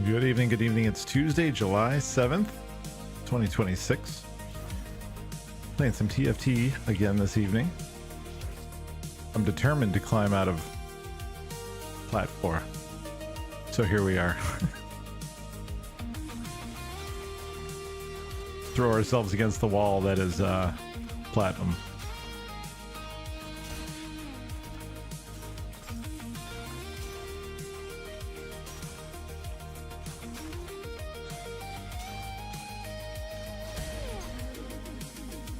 Good evening, good evening. It's Tuesday, July 7th, 2026. Playing some TFT again this evening. I'm determined to climb out of Plat 4. So here we are. Throw ourselves against the wall that is Platinum.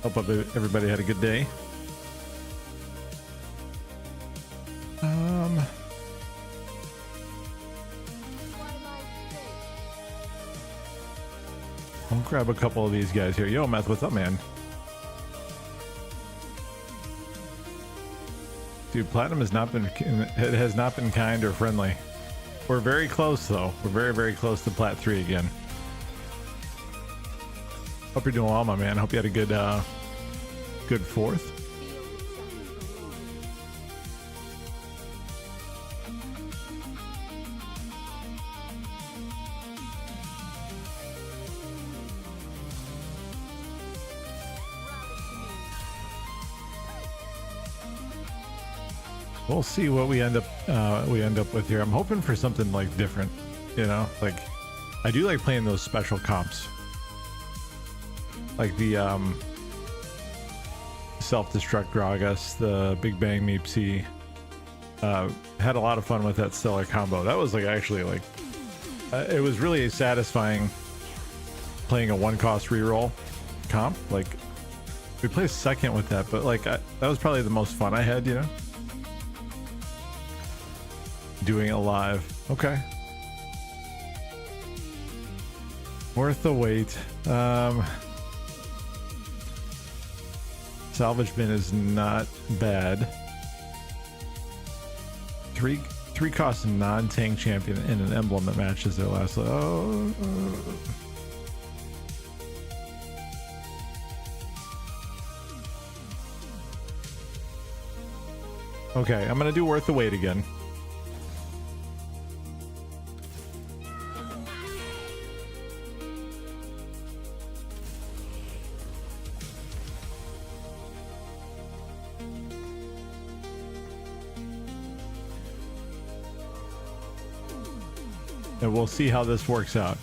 Hope everybody had a good day. I'll grab a couple of these guys here. Yo, Meth, what's up, man? Dude, Platinum has not been kind or friendly. We're very close though. We're very, very close to Plat 3 again. Hope you're doing well, my man. Hope you had a good good fourth. We'll see what we end up with here. I'm hoping for something like different, you know, like I do like playing those special comps, like the self-destruct Gragas, the Big Bang Meepsy. Had a lot of fun with that stellar combo. That was like actually like it was really satisfying playing a one-cost reroll comp. Like we placed second with that, but like that was probably the most fun I had, you know, doing it live. Okay, worth the wait. Salvage bin is not bad. Three cost non-tank champion in an emblem that matches their last. Okay, I'm gonna do worth the wait again. And we'll see how this works out.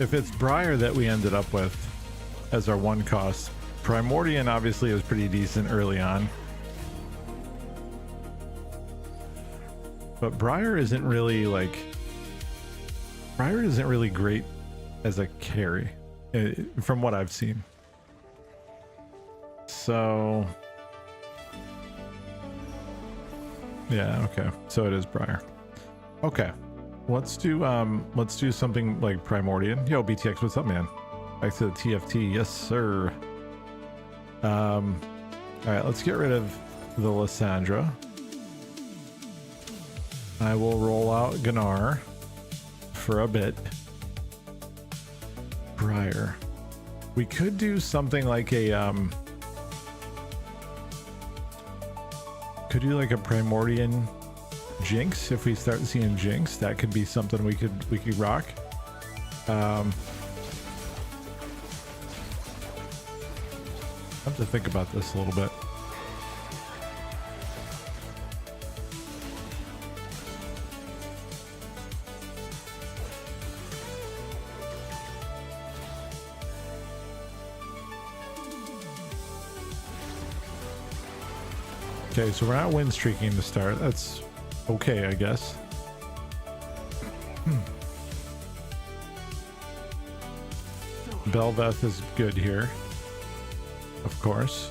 If it's Briar that we ended up with as our one cost, Primordian obviously is pretty decent early on. But Briar isn't really great as a carry from what I've seen. So yeah, okay, so it is Briar. Okay, let's do something like Primordian. Yo, BTX, what's up, man? Back to the TFT. Yes sir. All right, let's get rid of the Lysandra. I will roll out Gnar for a bit. Briar. We could do something like a could do like a Primordian Jinx. If we start seeing Jinx, that could be something we could rock. I have to think about this a little bit. Okay, so we're not win streaking to start. That's okay, I guess. Belveth is good here, of course.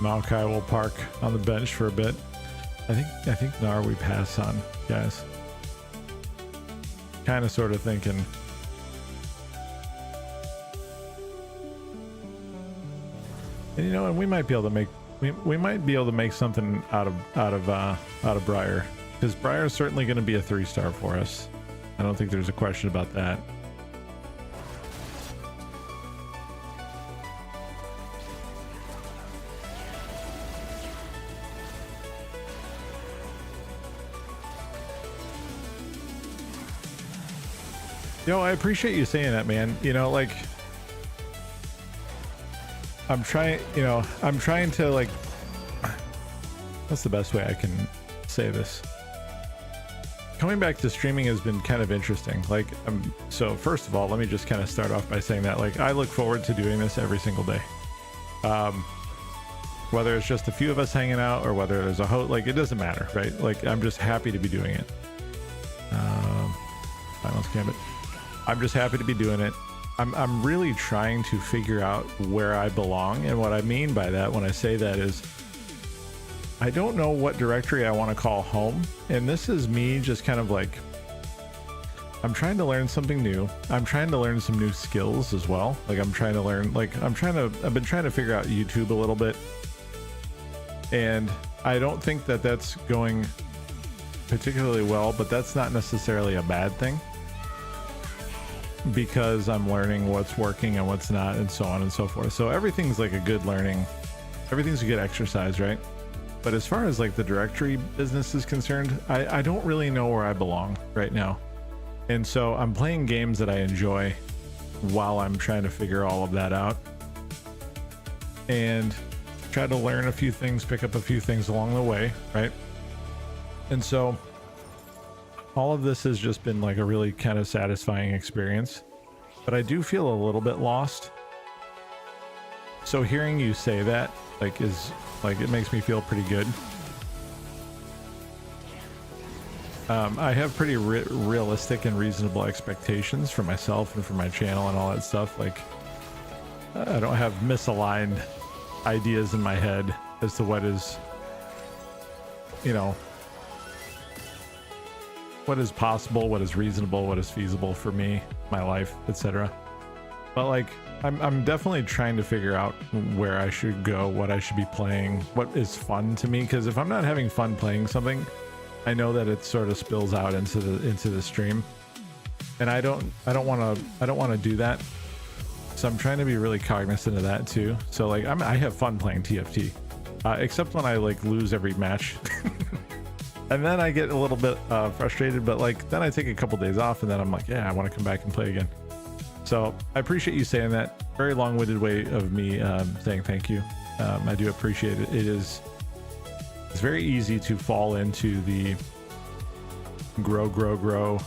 Maokai will park on the bench for a bit. I think Gnar we pass on, guys. Kind of sort of thinking. And you know, and we might be able to make something out of Briar, because Briar is certainly going to be a 3-star for us. I don't think there's a question about that. Yo, I appreciate you saying that, man. You know, like, I'm trying to, like, what's the best way I can say this? Coming back to streaming has been kind of interesting. Like, so first of all, let me just kind of start off by saying that, like, I look forward to doing this every single day. Whether it's just a few of us hanging out or whether there's a host, like, it doesn't matter, right? Like, I'm just happy to be doing it. Silence Gambit. I'm just happy to be doing it. I'm really trying to figure out where I belong, and what I mean by that when I say that is I don't know what directory I want to call home, and this is me just kind of like, I'm trying to learn something new. I'm trying to learn some new skills as well. Like, I'm trying to learn, like, I've been trying to figure out YouTube a little bit, and I don't think that that's going particularly well, but that's not necessarily a bad thing, because I'm learning what's working and what's not, and so on and so forth. So everything's like a good learning, everything's a good exercise, right? But as far as like the directory business is concerned, I don't really know where I belong right now. And so I'm playing games that I enjoy while I'm trying to figure all of that out, and try to learn a few things, pick up a few things along the way, right? And so all of this has just been like a really kind of satisfying experience, but I do feel a little bit lost. So hearing you say that, like, is like, it makes me feel pretty good. I have pretty realistic and reasonable expectations for myself and for my channel and all that stuff. Like, I don't have misaligned ideas in my head as to what is, you know, what is possible, what is reasonable, what is feasible for me, my life, etc. But like, I'm definitely trying to figure out where I should go, what I should be playing, what is fun to me, because if I'm not having fun playing something, I know that it sort of spills out into the stream, and I don't want to do that. So I'm trying to be really cognizant of that too. So like, I have fun playing TFT, except when I like lose every match. And then I get a little bit frustrated, but like, then I take a couple days off, and then I'm like, yeah, I want to come back and play again. So I appreciate you saying that. Very long-winded way of me saying thank you. I do appreciate it. It's very easy to fall into the grow,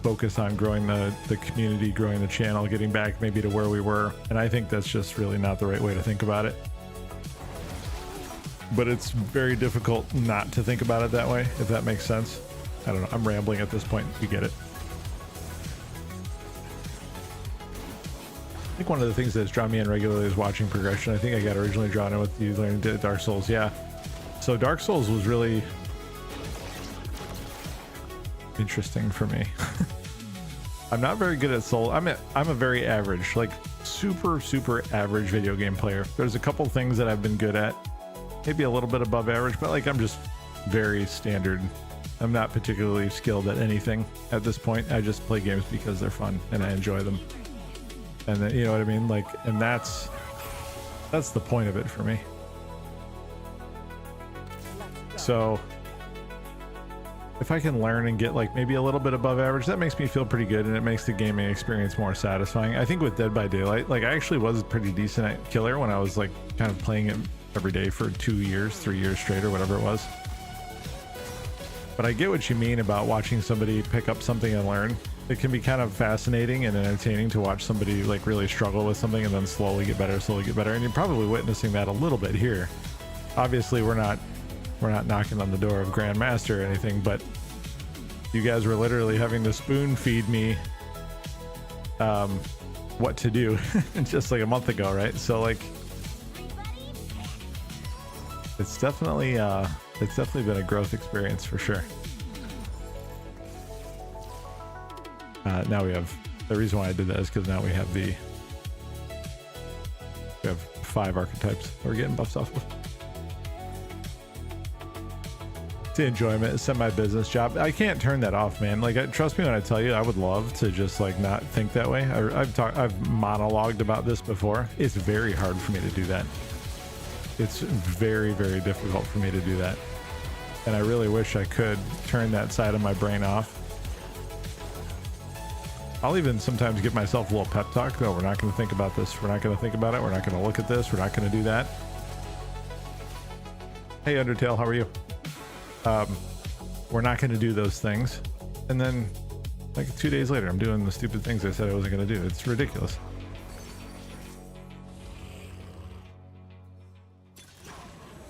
focus on growing the community, growing the channel, getting back maybe to where we were. And I think that's just really not the right way to think about it. But it's very difficult not to think about it that way, if that makes sense. I don't know. I'm rambling at this point. You get it. I think one of the things that's drawn me in regularly is watching progression. I think I got originally drawn in with you learning Dark Souls. Yeah. So Dark Souls was really interesting for me. I'm not very good at Soul. I'm a very average, like super average video game player. There's a couple things that I've been good at, maybe a little bit above average, but like, I'm just very standard. I'm not particularly skilled at anything at this point. I just play games because they're fun and I enjoy them. And then, you know what I mean? Like, and that's the point of it for me. So if I can learn and get like maybe a little bit above average, that makes me feel pretty good, and it makes the gaming experience more satisfying. I think with Dead by Daylight, like, I actually was pretty decent at Killer when I was like kind of playing it every day for 2 years, 3 years straight, or whatever it was. But I get what you mean about watching somebody pick up something and learn. It can be kind of fascinating and entertaining to watch somebody like really struggle with something and then slowly get better, and you're probably witnessing that a little bit here. Obviously we're not knocking on the door of Grandmaster or anything, but you guys were literally having to spoon feed me what to do just like a month ago, right? So like, it's definitely been a growth experience for sure. Now we have, the reason why I did that is because now we have 5 archetypes that we're getting buffs off of. enjoyment, a semi-business job. I can't turn that off, man. Like, trust me when I tell you, I would love to just like not think that way. I've monologued about this before. It's very hard for me to do that. It's very, very difficult for me to do that. And I really wish I could turn that side of my brain off. I'll even sometimes give myself a little pep talk. No, we're not going to think about this. We're not going to think about it. We're not going to look at this. We're not going to do that. Hey, Undertale, how are you? We're not going to do those things. And then like 2 days later, I'm doing the stupid things I said I wasn't going to do. It's ridiculous.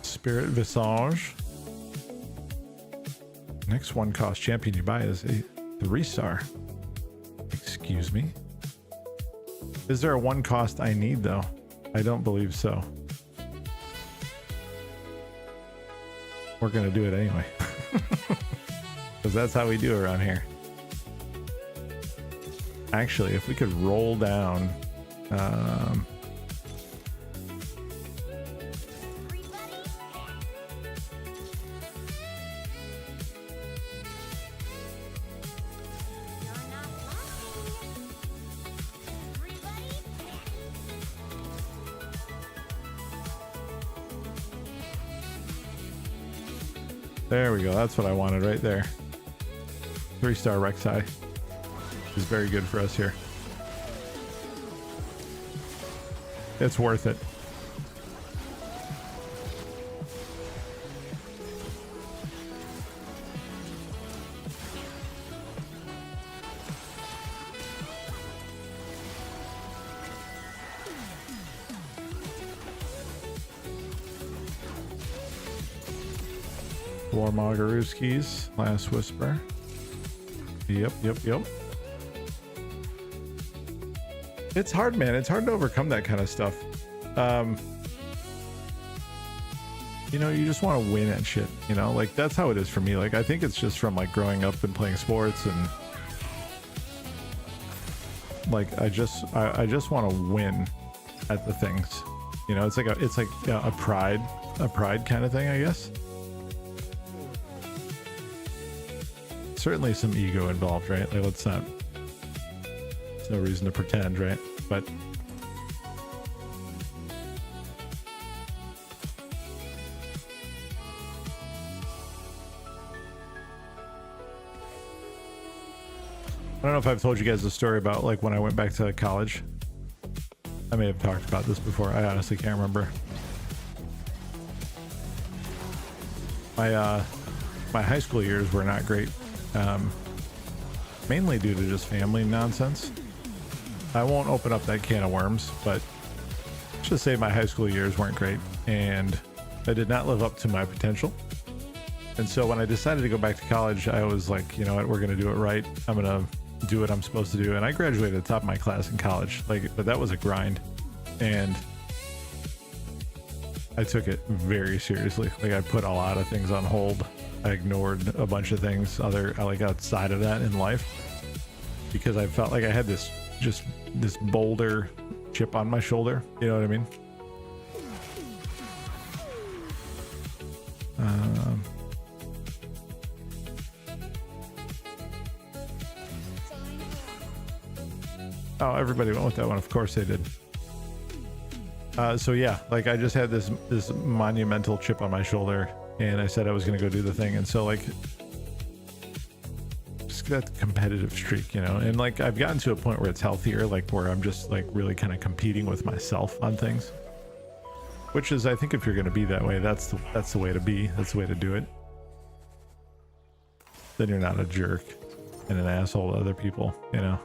Spirit Visage. Next one cost champion you buy is a 3-star. Excuse me. Is there a one cost I need though? I don't believe so. We're gonna do it anyway. Because that's how we do around here. Actually, if we could roll down there we go. That's what I wanted right there. 3-star Rek'Sai is very good for us here. It's worth it. Warmogorowski's Last Whisper. Yep. It's hard, man. It's hard to overcome that kind of stuff. You know, you just want to win at shit, you know? Like, that's how it is for me. Like, I think it's just from, like, growing up and playing sports and... Like, I just want to win at the things. You know, it's like a pride kind of thing, I guess. Certainly some ego involved, right? Like, let's not, there's no reason to pretend, right? But I don't know if I've told you guys the story about like when I went back to college. I may have talked about this before. I honestly can't remember. My high school years were not great. Mainly due to just family nonsense. I won't open up that can of worms, but let's just say my high school years weren't great and I did not live up to my potential. And so when I decided to go back to college, I was like, you know what, we're going to do it right. I'm going to do what I'm supposed to do. And I graduated at the top of my class in college, but that was a grind. And I took it very seriously. Like, I put a lot of things on hold. I ignored a bunch of things like outside of that in life because I felt like I had this boulder chip on my shoulder. You know what I mean? Oh, everybody went with that one. Of course they did. So yeah, like I just had this monumental chip on my shoulder. And I said I was going to go do the thing. And so like, just that competitive streak, you know, and like, I've gotten to a point where it's healthier, like where I'm just like really kind of competing with myself on things, which is, I think if you're going to be that way, that's the way to be. That's the way to do it. Then you're not a jerk and an asshole to other people, you know,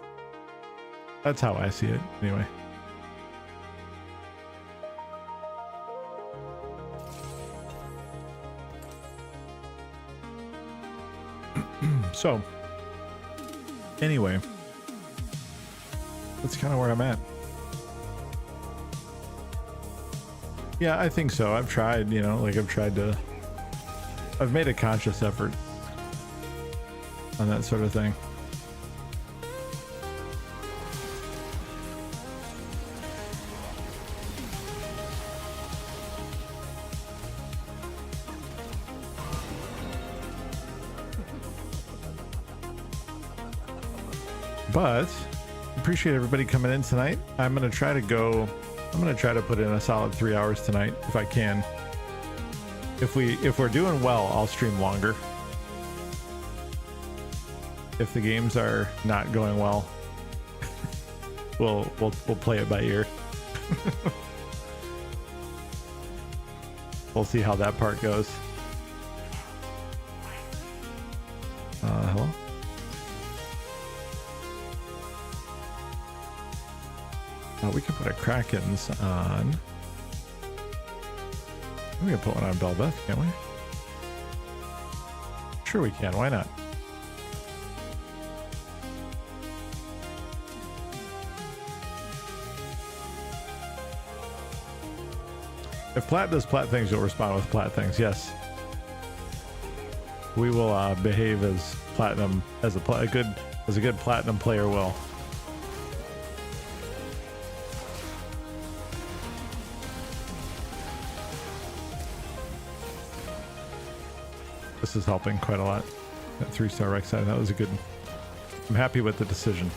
that's how I see it anyway. So anyway, that's kind of where I'm at. Yeah, I think so. I've tried, you know, like I've made a conscious effort on that sort of thing. But appreciate everybody coming in tonight. I'm gonna try to put in a solid 3 hours tonight if I can. If we're doing well, I'll stream longer. If the games are not going well, we'll play it by ear. We'll see how that part goes. Hello? We can put a Kraken's on. We can put one on Belbeth, can't we? Sure we can, why not? If Plat does Plat things, you'll respond with Plat things, yes. We will behave as Platinum, as a good Platinum player will. This is helping quite a lot. That 3-star Rek'Sai, that was a good. I'm happy with the decision.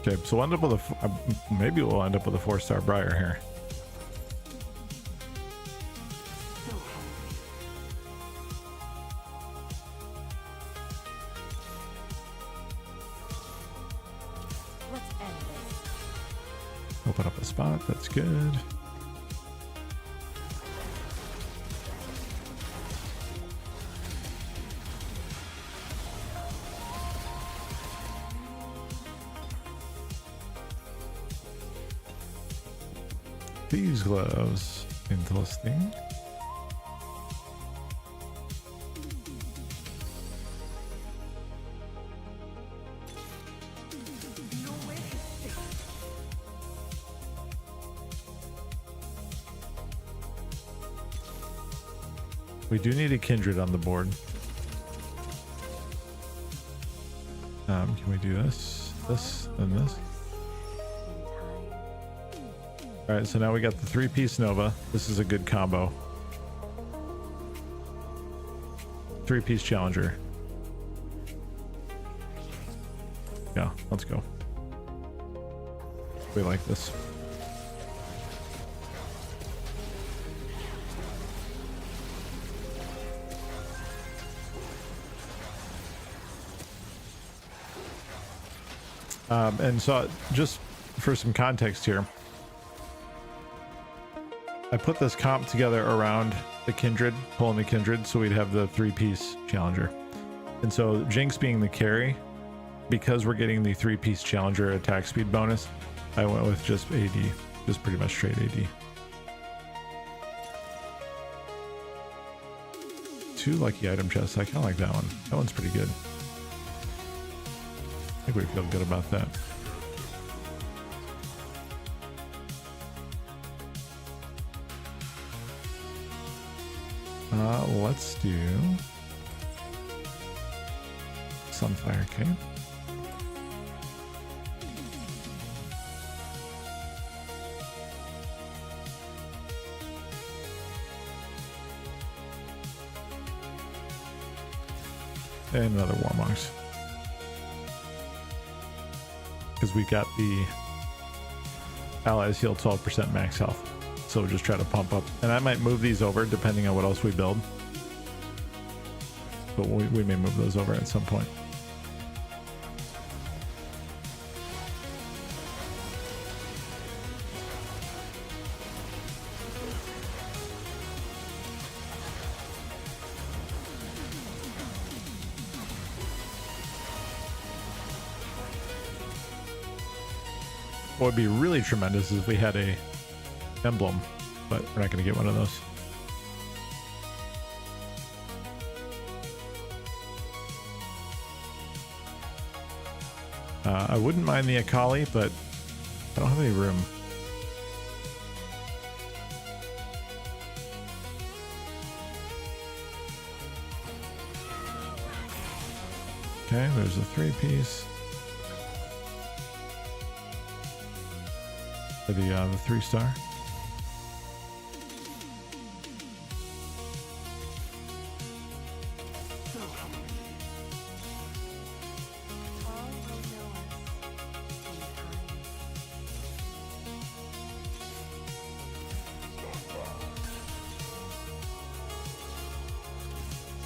Okay, so we'll end up with maybe we'll end up with a 4-star Briar here. Let's end this. Open up a spot, that's good. These gloves, interesting. We do need a Kindred on the board. Can we do this, and this? All right, so now we got the 3-piece Nova. This is a good combo. 3-piece Challenger. Yeah, let's go. We like this. And so just for some context here, I put this comp together around the Kindred, pulling the Kindred, so we'd have the 3-piece Challenger. And so Jinx being the carry, because we're getting the 3-piece Challenger attack speed bonus, I went with just AD, just pretty much straight AD. 2 lucky item chests, I kind of like that one. That one's pretty good. I think we feel good about that. Let's do Sunfire Cape. And another Warmonks. Because we got the allies heal 12% max health. So we'll just try to pump up. And I might move these over depending on what else we build. But we may move those over at some point. What would be really tremendous is if we had a emblem, but we're not going to get one of those. I wouldn't mind the Akali, but I don't have any room. Okay, there's a 3-piece. For the 3-star. All will know us in time.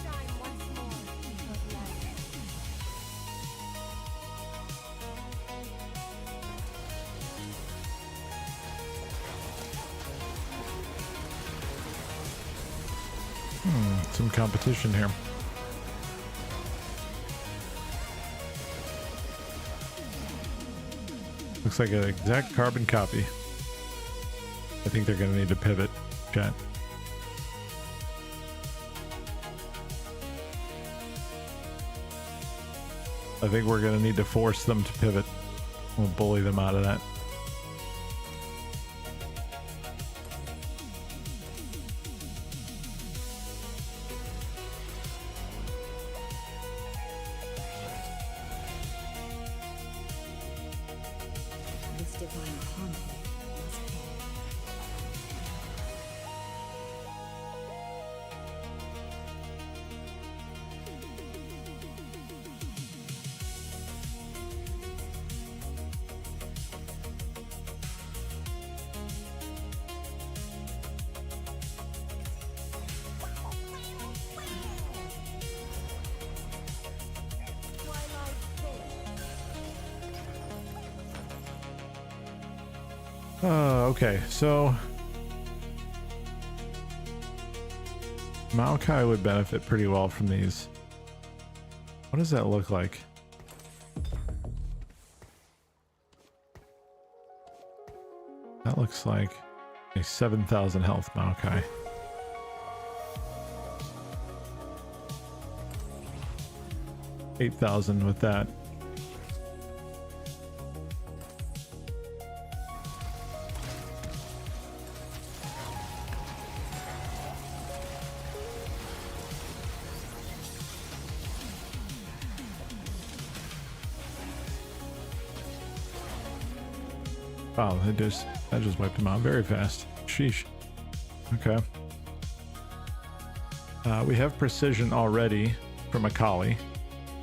Shine once more of light. Some competition here. Looks like an exact carbon copy. I think they're going to need to pivot, chat. I think we're going to need to force them to pivot. We'll bully them out of that. This divine harmony must end. Twilight fades. Okay, so Maokai would benefit pretty well from these. What does that look like? That looks like a 7,000 health Maokai. $8,000 with that. Wow, that just wiped him out very fast. Sheesh. Okay. We have precision already from Akali,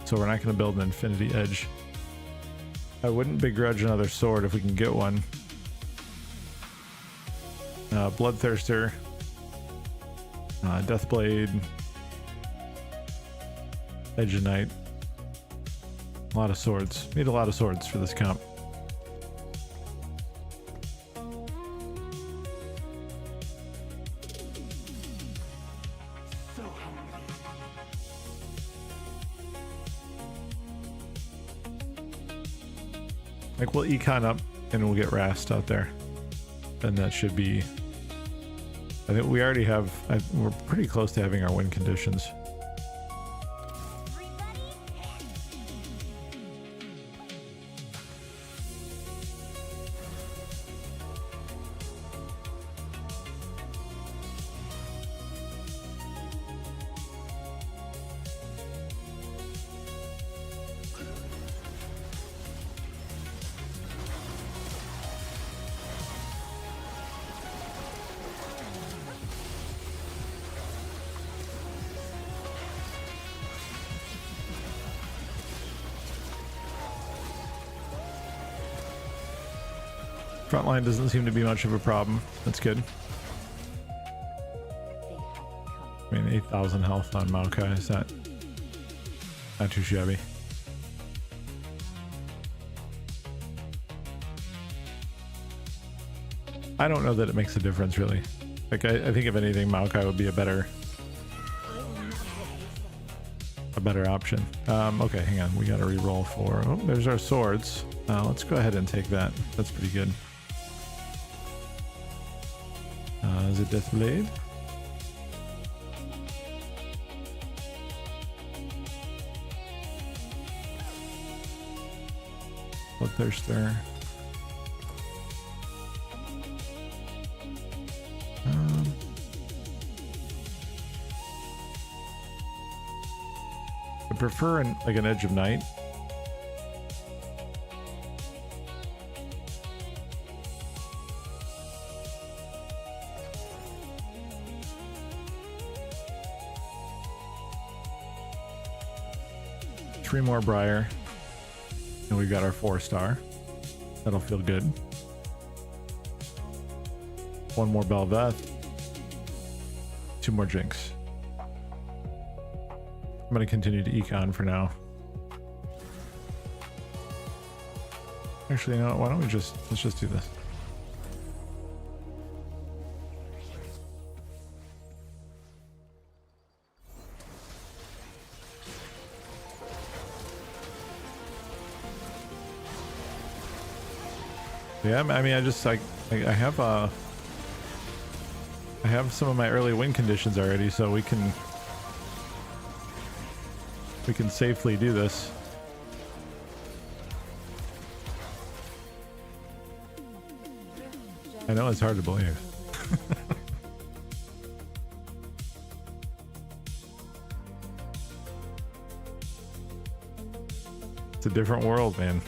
so we're not going to build an infinity edge. I wouldn't begrudge another sword if we can get one. Bloodthirster, Deathblade, Edge of Night. A lot of swords. Need a lot of swords for this comp. Like, we'll econ up and we'll get Rast out there. And that should be... I think we already have... we're pretty close to having our win conditions. Frontline doesn't seem to be much of a problem. That's good. I mean, 8,000 health on Maokai is not too shabby. I don't know that it makes a difference really. Like, I think if anything, Maokai would be a better option. Okay, hang on. We got to re-roll for... Oh, there's our swords. Let's go ahead and take that. That's pretty good. Is it Deathblade? Bloodthirster. prefer like an Edge of Night. Three more Briar, and we've got our 4-star. That'll feel good. One more Belveth. 2 more Jinx. I'm going to continue to econ for now. Actually, you know what? Why don't we let's just do this. Yeah, I mean, I have some of my early win conditions already, so we can safely do this. I know it's hard to believe. It's a different world, man.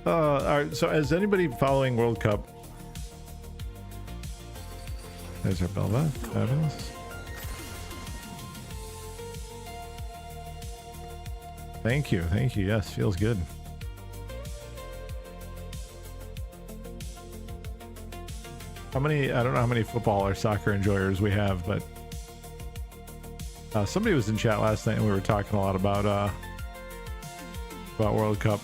All right, so is anybody following World Cup? There's our Belva. Fabulous. Thank you. Thank you. Yes, feels good. I don't know how many football or soccer enjoyers we have, but somebody was in chat last night and we were talking a lot about World Cup.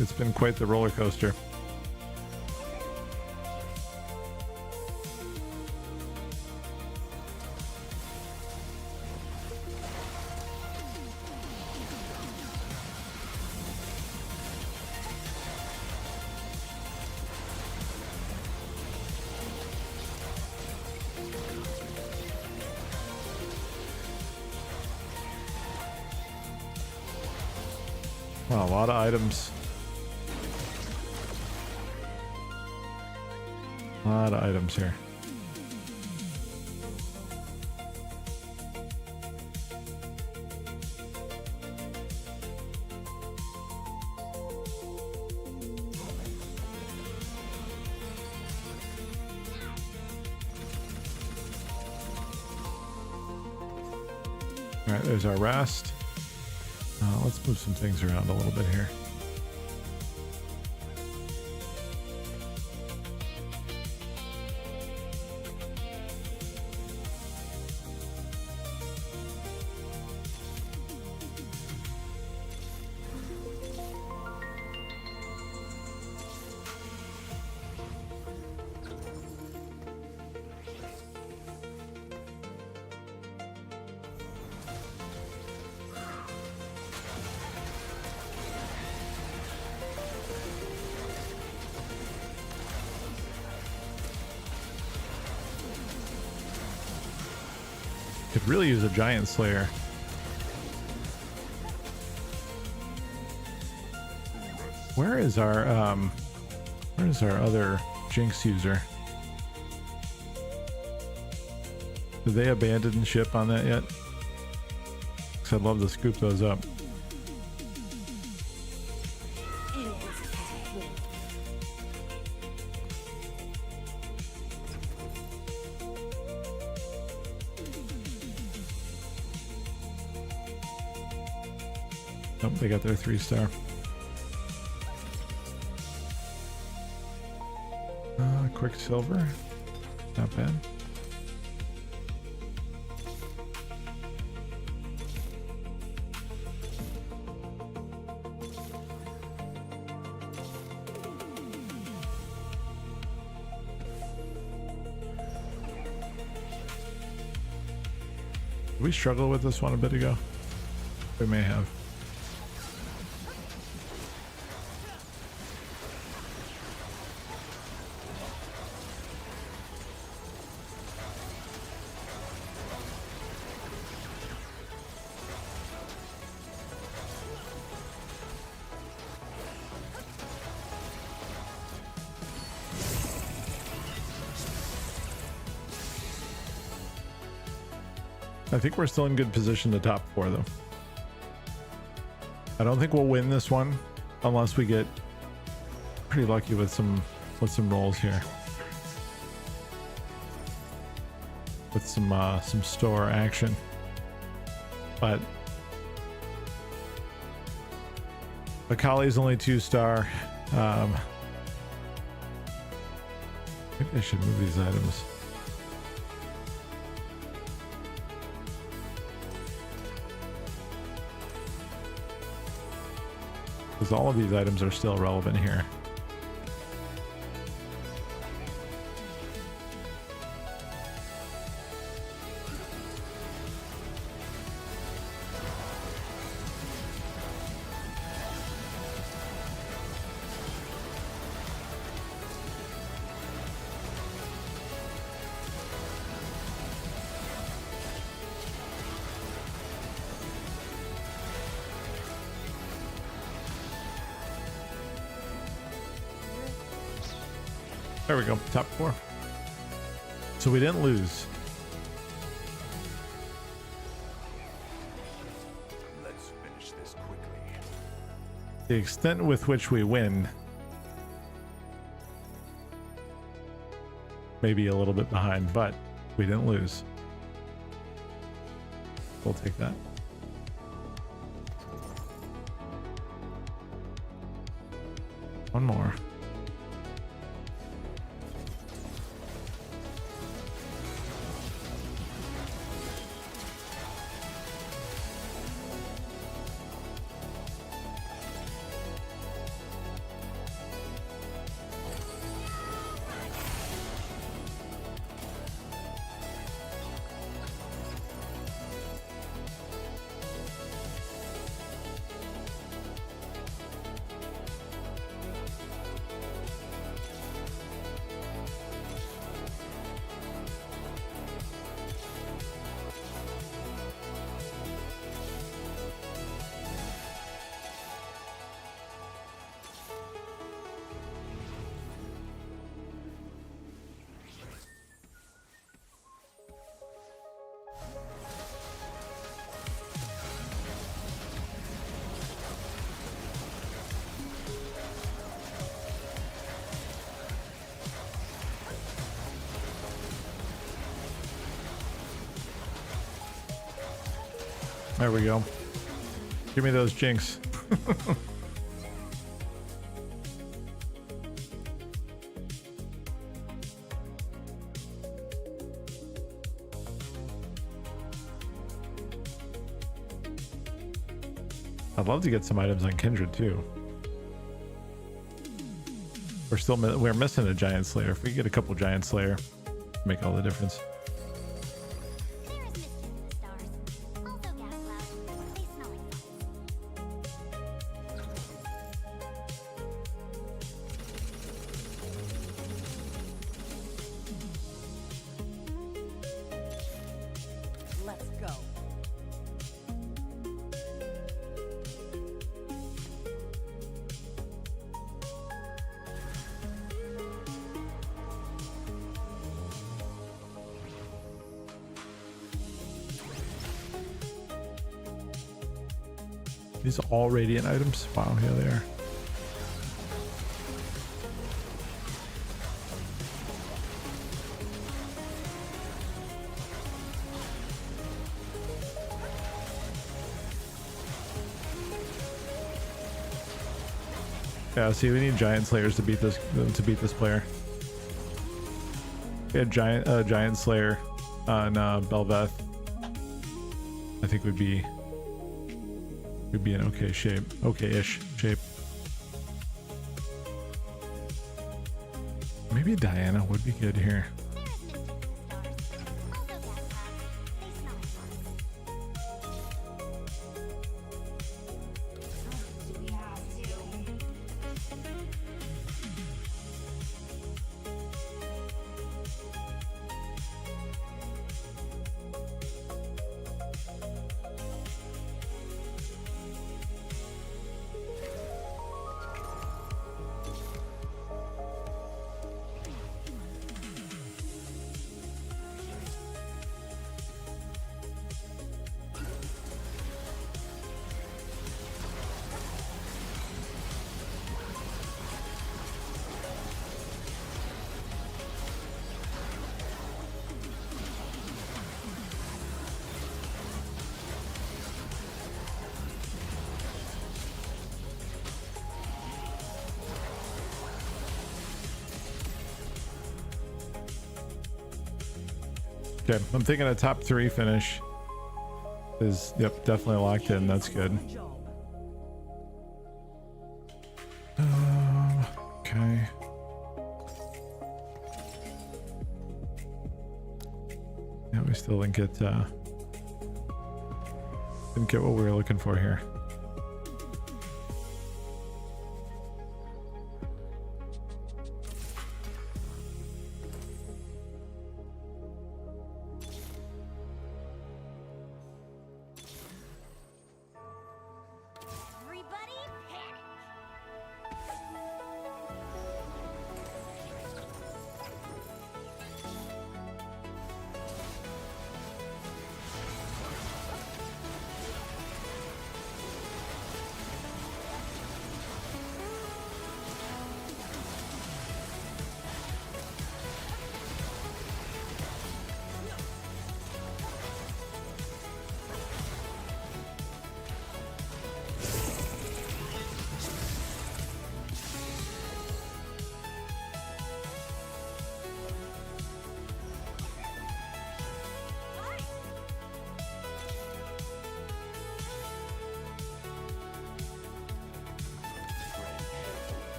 It's been quite the roller coaster. Wow, a lot of items. A lot of items here. All right, there's our Rast. Let's move some things around a little bit here. Could really use a Giant Slayer. Where is our other Jinx user? Did they abandon ship on that yet? Because I'd love to scoop those up. Nope, they got their 3-star. Quicksilver, not bad. Did we struggle with this one a bit ago? We may have. I think we're still in good position to top 4 though. I don't think we'll win this one unless we get pretty lucky with some rolls here. With some store action. But Akali's only 2-star. Maybe I should move these items. Because all of these items are still relevant here. There we go, top 4. So we didn't lose. Let's finish this quickly. The extent with which we win may be a little bit behind, but we didn't lose. We'll take that. One more. There we go. Give me those jinx. I'd love to get some items on Kindred too. We're missing a Giant Slayer. If we get a couple Giant Slayer, make all the difference. Let's go. These are all radiant items. Wow, yeah, they are. Yeah, see, we need Giant Slayers to beat this player. We had Giant Slayer on Belveth. I think would be in okay shape, okay-ish shape. Maybe Diana would be good here. Okay, I'm thinking a top 3 finish is, yep, definitely locked in. That's good. Job. Okay. Yeah, we still didn't get what we were looking for here. Everybody panic!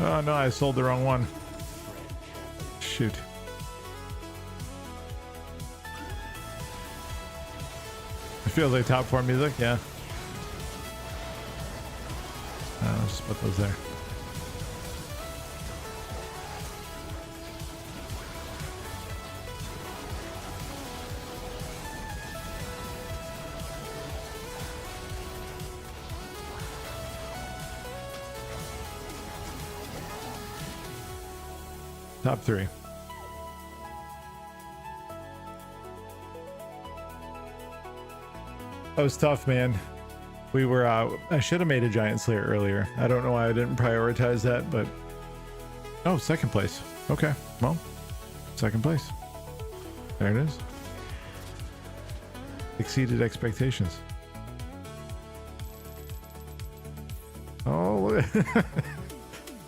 Oh no, I sold the wrong one. Shoot. It feels like top 4 music, yeah. I'll just put those there. Top 3. That was tough, man. We were, I should have made a Giant Slayer earlier. I don't know why I didn't prioritize that, but... Oh, second place. Okay, well, second place. There it is. Exceeded expectations. Oh,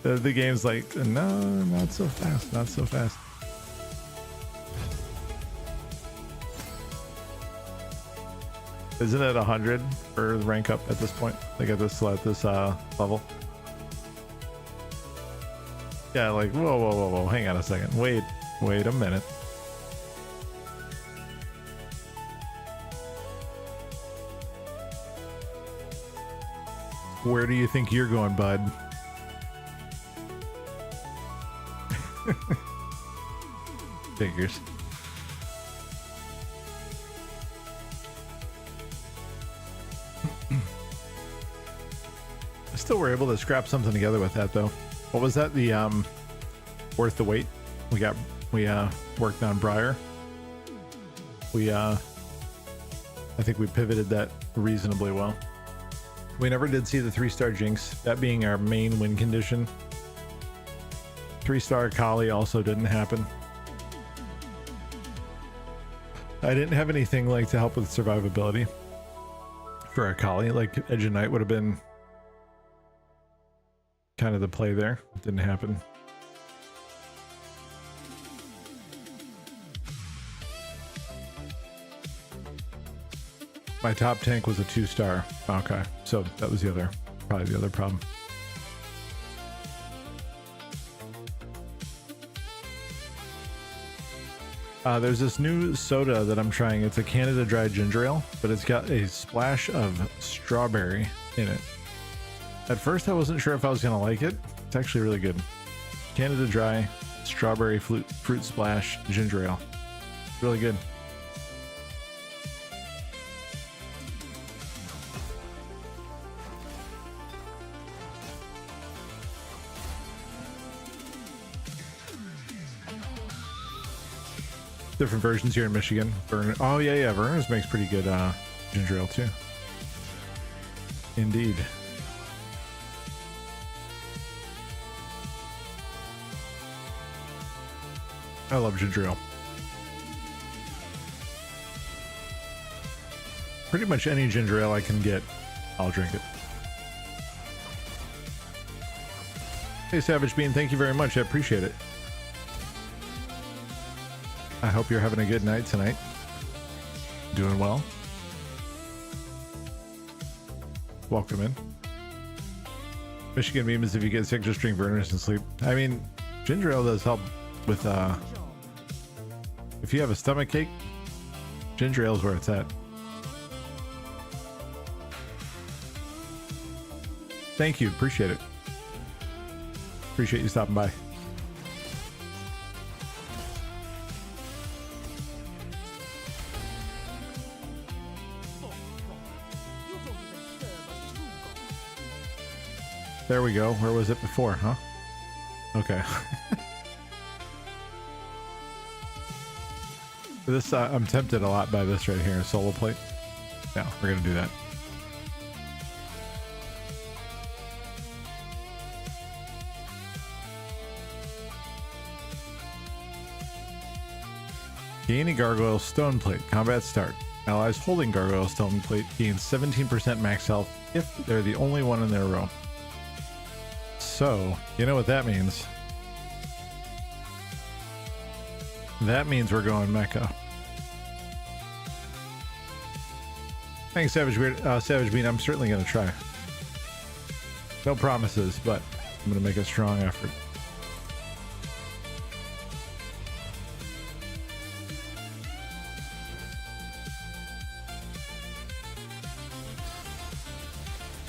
the game's like, no, not so fast, not so fast. Isn't it 100 for the rank up at this point? Like at this level? Yeah, like whoa, hang on a second. Wait a minute. Where do you think you're going, bud? Figures. Still were able to scrap something together with that though. What was that? The worth the wait. We worked on Briar. I think we pivoted that reasonably well. We never did see the 3-star Jinx, that being our main win condition. 3-star Kali also didn't happen. I didn't have anything like to help with survivability for our Kali. Like Edge of Night would have been kind of the play there. It didn't happen. My top tank was a 2-star. Okay, so that was probably the other problem. There's this new soda that I'm trying. It's a Canada Dry ginger ale, but it's got a splash of strawberry in it. At first, I wasn't sure if I was gonna like it. It's actually really good. Canada Dry strawberry fruit splash ginger ale. Really good. Different versions here in Michigan. Oh yeah, Verner's makes pretty good ginger ale too. Indeed. I love ginger ale. Pretty much any ginger ale I can get, I'll drink it. Hey, Savage Bean, thank you very much. I appreciate it. I hope you're having a good night tonight. Doing well. Welcome in. Michigan meme is if you get sick, just drink burners and sleep. I mean, ginger ale does help with, if you have a stomach ache, ginger ale is where it's at. Thank you. Appreciate it. Appreciate you stopping by. There we go. Where was it before, huh? Okay. This, I'm tempted a lot by this right here. Solo plate. Yeah, we're gonna do that. Gaining Gargoyle Stone Plate. Combat start. Allies holding Gargoyle Stone Plate gain 17% max health if they're the only one in their row. So, you know what that means. That means we're going mecha. Thanks, Savage Bean. I'm certainly going to try. No promises, but I'm going to make a strong effort.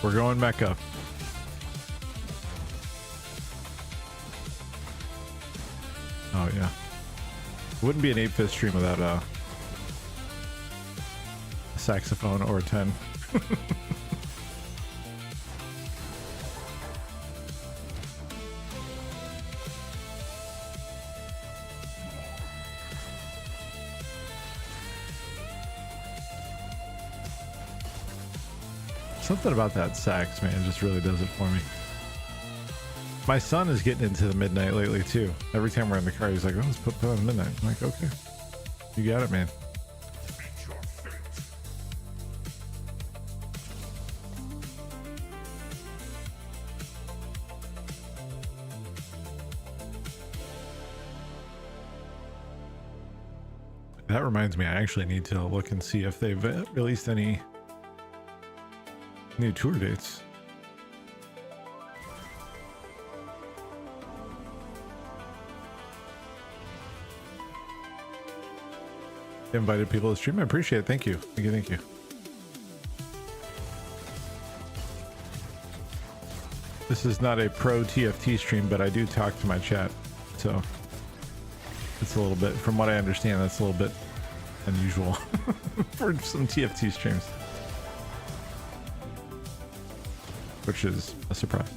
We're going mecha. Oh yeah. It wouldn't be an 8-fist stream without a saxophone or a 10. Something about that sax, man, just really does it for me. My son is getting into the midnight lately too. Every time we're in the car, he's like, "Oh, let's put on midnight." I'm like, "Okay, you got it, man." That reminds me, I actually need to look and see if they've released any new tour dates. Invited people to stream. I appreciate it. Thank you. Thank you. Thank you. This is not a pro TFT stream, but I do talk to my chat. So it's a little bit, from what I understand, that's a little bit unusual for some TFT streams, which is a surprise.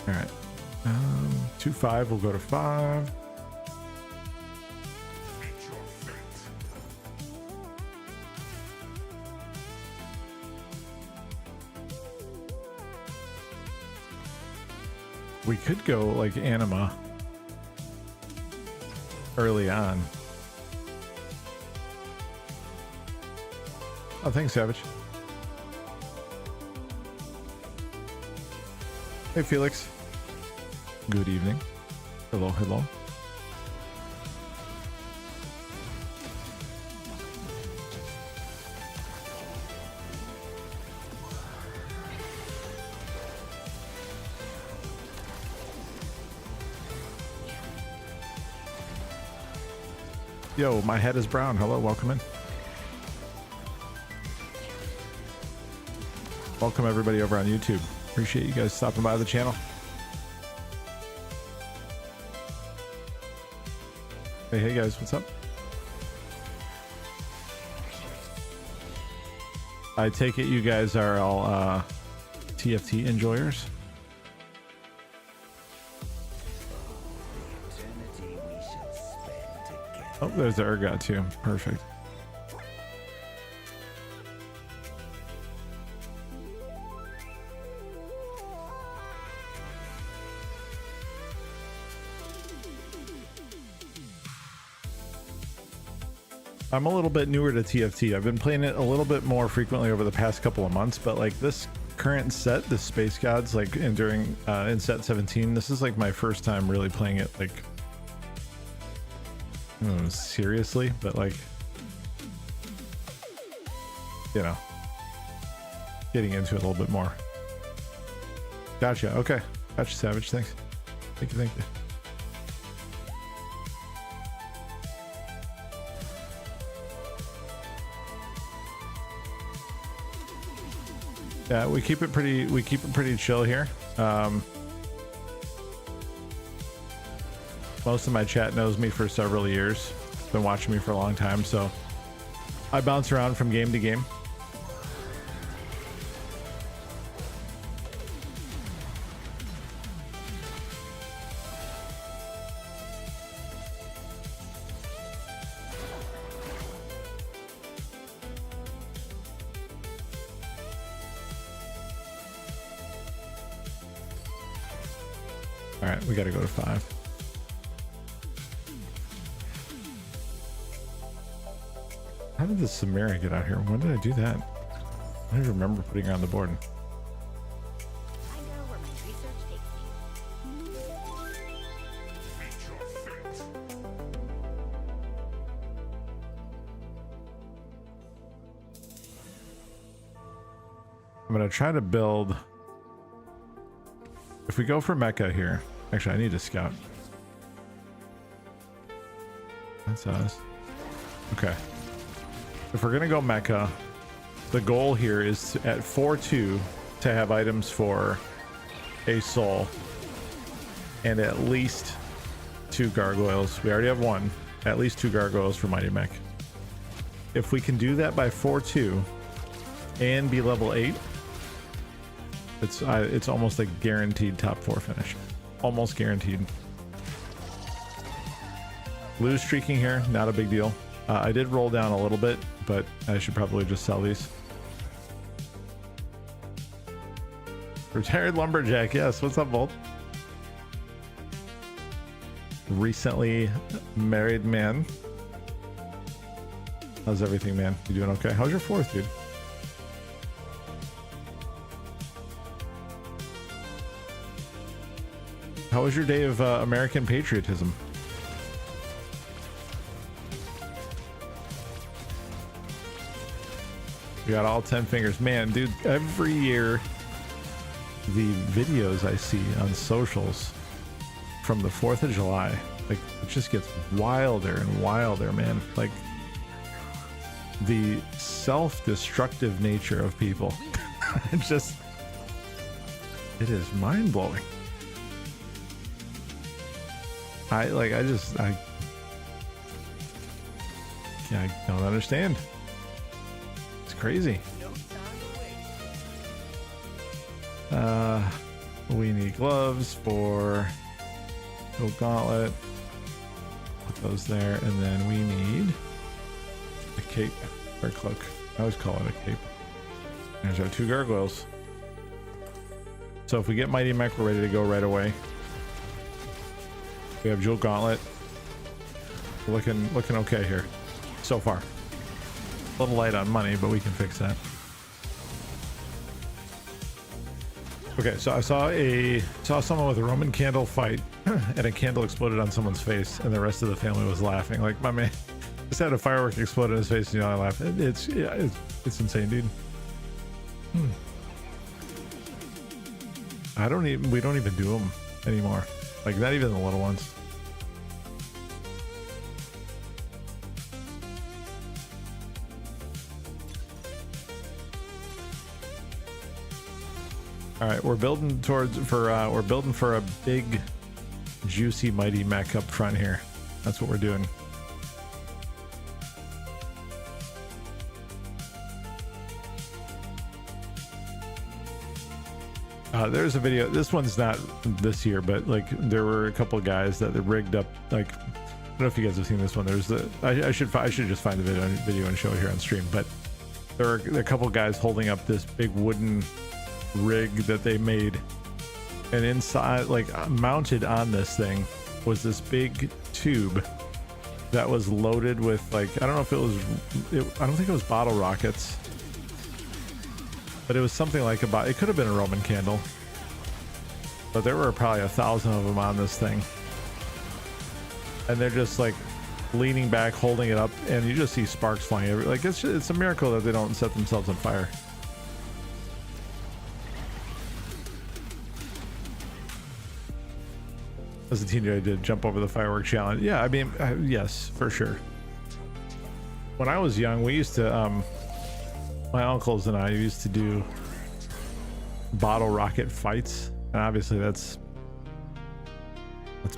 All right, 2-5. We'll go to 5. We could go like Anima early on. Oh, thanks, Savage. Hey, Felix. Good evening. Hello, hello. Yo, my head is brown. Hello, welcome in. Welcome everybody over on YouTube. Appreciate you guys stopping by the channel. Hey guys, what's up? I take it you guys are all TFT enjoyers. Oh, there's the ergot too. Perfect. I'm a little bit newer to TFT. I've been playing it a little bit more frequently over the past couple of months, but like this current set, the Space Gods, like during in set 17, this is like my first time really playing it like I don't know, seriously, but like, you know, getting into it a little bit more. Gotcha. Okay. Gotcha, Savage. Thanks. Thank you. Thank you. Yeah, we keep it pretty chill here. Most of my chat knows me for several years. Been watching me for a long time, so I bounce around from game to game. All right, we got to go to 5. How did the Samara get out here? When did I do that? I don't even remember putting her on the board. I know where my research takes me. Meet your fate. I'm gonna try to build. If we go for Mecha here, actually, I need to scout. That's us. Okay. If we're gonna go Mecha, the goal here is to, at 4-2 to have items for a soul and at least 2 gargoyles. We already have 1. At least 2 gargoyles for Mighty Mech. If we can do that by 4-2 and be level 8, it's almost a guaranteed top 4 finish. Almost guaranteed. Lose streaking here, not a big deal. I did roll down a little bit, but I should probably just sell these. Retired lumberjack, yes. What's up, Volt? Recently married man. How's everything, man? You doing okay? How's your 4th, dude? How was your day of American patriotism? We got all 10 fingers. Man, dude, every year the videos I see on socials from the 4th of July, like, it just gets wilder and wilder, man. Like, the self-destructive nature of people. It is mind-blowing. I don't understand. It's crazy. We need gloves for the gauntlet. Put those there, and then we need a cape or cloak. I always call it a cape. There's our 2 gargoyles. So if we get Mighty Mech, we're ready to go right away. We have Jewel Gauntlet. Looking okay here so far. A little light on money, but we can fix that. Okay, so I saw someone with a Roman candle fight, and a candle exploded on someone's face, and the rest of the family was laughing. Like, my man just had a firework explode in his face, and I laugh. It's insane, dude. We don't even do them anymore. Like, not even the little ones. All right, we're building for a big, juicy, mighty mech up front here. That's what we're doing. There's a video. This one's not this year, but like there were a couple of guys that rigged up. Like don't know if you guys have seen this one. There's the I should just find the video and show it here on stream. But there are a couple guys holding up this big wooden rig that they made, and inside, like mounted on this thing, was this big tube that was loaded with, like, I don't know if I don't think it was bottle rockets, but it was something like it could have been a Roman candle, but there were probably 1,000 of them on this thing, and they're just like leaning back holding it up, and you just see sparks flying everywhere. Like, it's a miracle that they don't set themselves on fire. As a teenager, I did jump over the firework challenge. Yeah, I mean, yes, for sure. When I was young, we used to, my uncles and I used to do bottle rocket fights, and obviously that's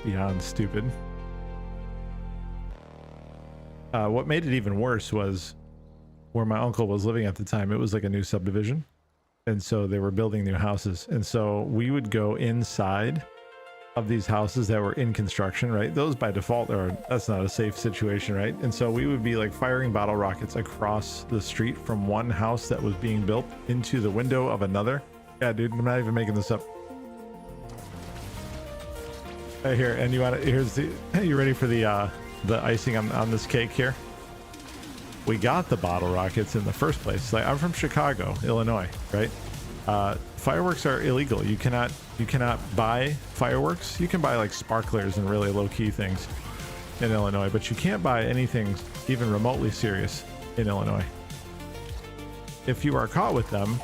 beyond stupid. What made it even worse was where my uncle was living at the time. It was like a new subdivision, and so they were building new houses, and so we would go inside of these houses that were in construction, right? Those by default that's not a safe situation, right? And so we would be like firing bottle rockets across the street from one house that was being built into the window of another. Yeah, dude, I'm not even making this up. Right here, and you ready for the icing on this cake here? We got the bottle rockets in the first place. Like, I'm from Chicago, Illinois, right? Fireworks are illegal. You cannot buy fireworks. You can buy like sparklers and really low-key things in Illinois, but you can't buy anything even remotely serious in Illinois. If you are caught with them,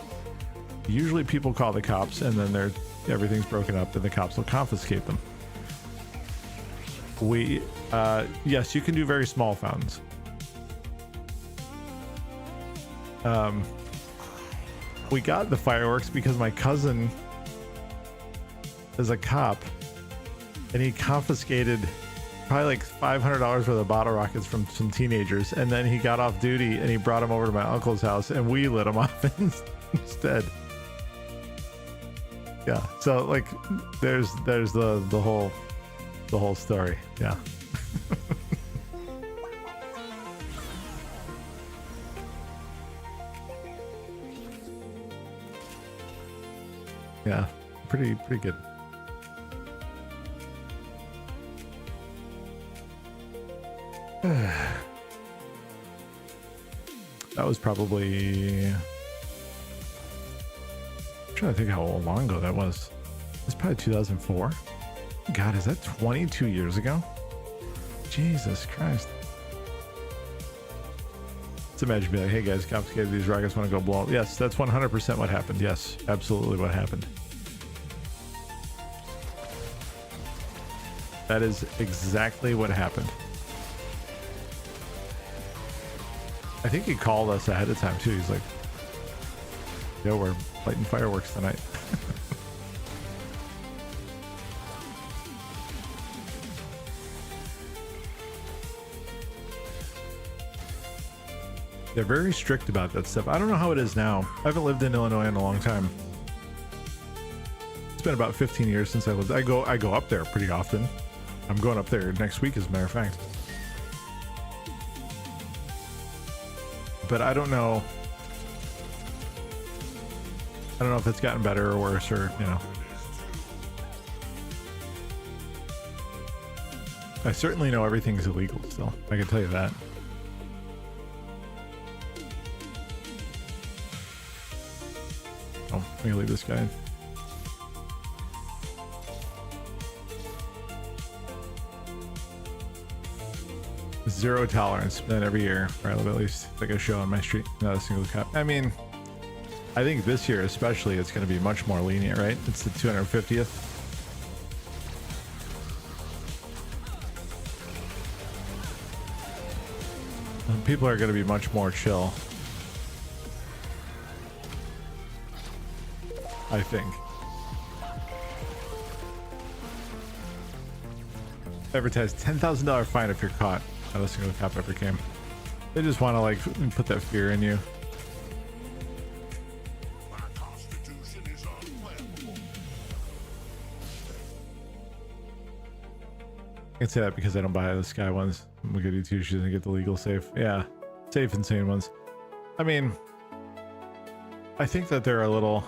usually people call the cops, and then everything's broken up, and the cops will confiscate them. Yes, you can do very small fountains. We got the fireworks because my cousin is a cop, and he confiscated probably like $500 worth of bottle rockets from some teenagers, and then he got off duty and he brought them over to my uncle's house, and we lit them off instead. Yeah, so like there's the whole story. Yeah. Yeah, pretty good. That was probably, I'm trying to think how long ago that was. It was probably 2004. God, is that 22 years ago? Jesus Christ. Let's imagine being like, hey guys, confiscated these rockets, want to go blow up. Yes, that's 100% what happened. Yes, absolutely what happened. That is exactly what happened. I think he called us ahead of time too. He's like, yo, we're lighting fireworks tonight. They're very strict about that stuff. I don't know how it is now. I haven't lived in Illinois in a long time. It's been about 15 years since I lived. I go up there pretty often. I'm going up there next week, as a matter of fact. But I don't know. I don't know if it's gotten better or worse, or, you know. I certainly know everything's illegal still. I can tell you that. Oh, let me leave this guy in. Zero tolerance. Then every year, or at least like a show on my street, not a single cop. I mean, I think this year especially, it's going to be much more lenient, right? It's the 250th. People are going to be much more chill, I think. Advertise $10,000 fine if you're caught. Not a single cop ever came. They just want to like put that fear in you. My constitution is unflappable. can say that because I don't buy the Sky ones. We could do two shoes and get the legal safe. Yeah, safe insane ones. I mean, I think that they're a little.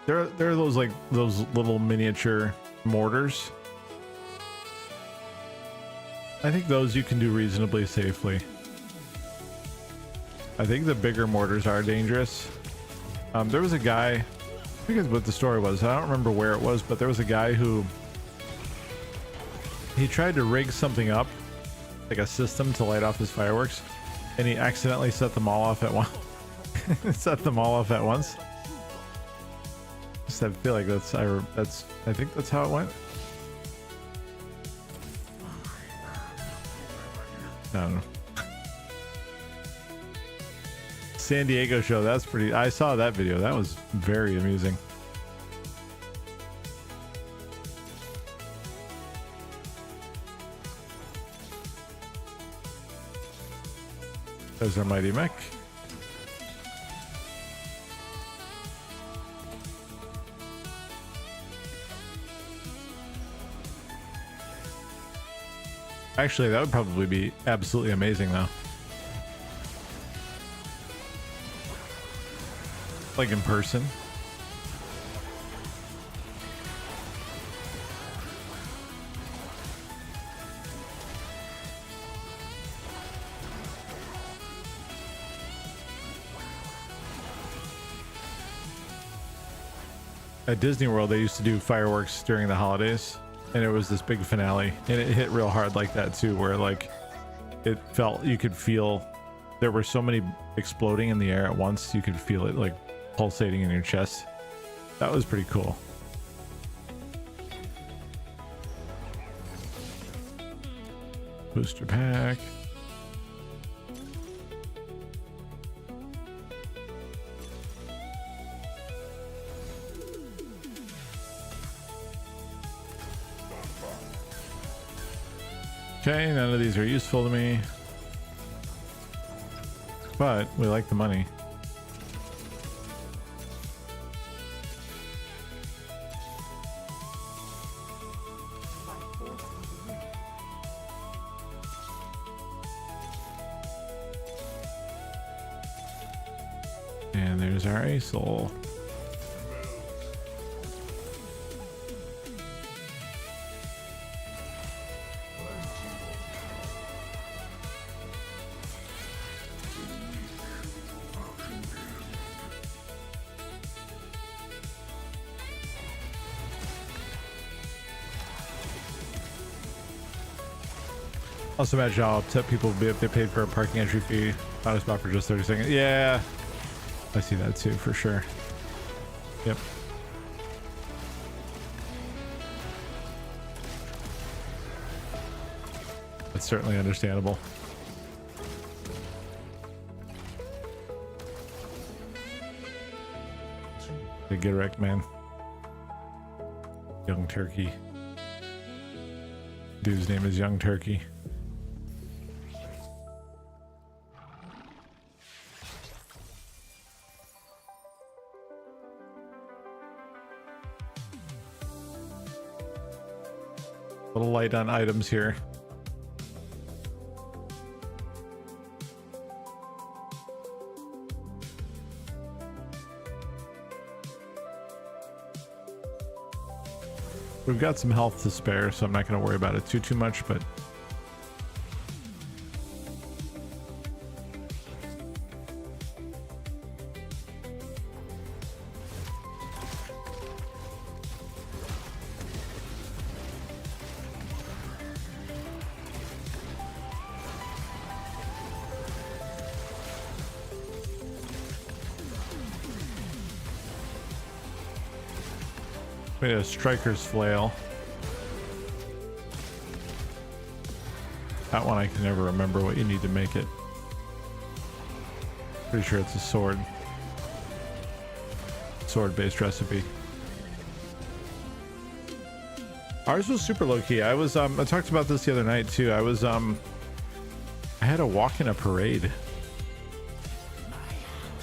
They're those like those little miniature mortars. I think those you can do reasonably safely. I think the bigger mortars are dangerous. There was a guy, I think that's what the story was. I don't remember where it was, but there was a guy who he tried to rig something up, like a system to light off his fireworks, and he accidentally set them all off at once. Set them all off at once. Just I feel like I think that's how it went. I don't know. San Diego show, that's pretty. I saw that video. That was very amusing. There's our mighty mech. Actually, that would probably be absolutely amazing though. Like in person. At Disney World, they used to do fireworks during the holidays, and it was this big finale, and it hit real hard like that too, where like it felt, you could feel there were so many exploding in the air at once, you could feel it like pulsating in your chest. That was pretty cool. Booster pack. Okay, none of these are useful to me, but we like the money. And there's our ASOL. Also imagine how upset people would be if they paid for a parking entry fee on a spot for just 30 seconds. Yeah, I see that too, for sure. Yep. That's certainly understandable. Get wrecked, man. Young Turkey. Dude's name is Young Turkey. Little light on items here. We've got some health to spare, so I'm not going to worry about it too much, but we had a striker's flail. That one I can never remember what you need to make it. Pretty sure it's a sword. Sword-based recipe. Ours was super low-key. I was I talked about this the other night too. I was I had to walk in a parade.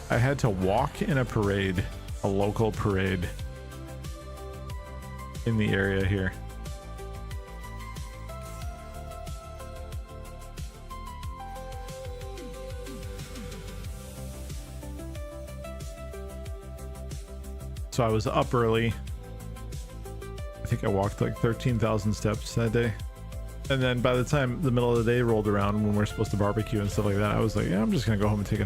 I had to walk in a parade, a local parade in the area here. So I was up early. I think I walked like 13,000 steps that day. And then by the time the middle of the day rolled around when we're supposed to barbecue and stuff like that, I was like, yeah, I'm just gonna go home and take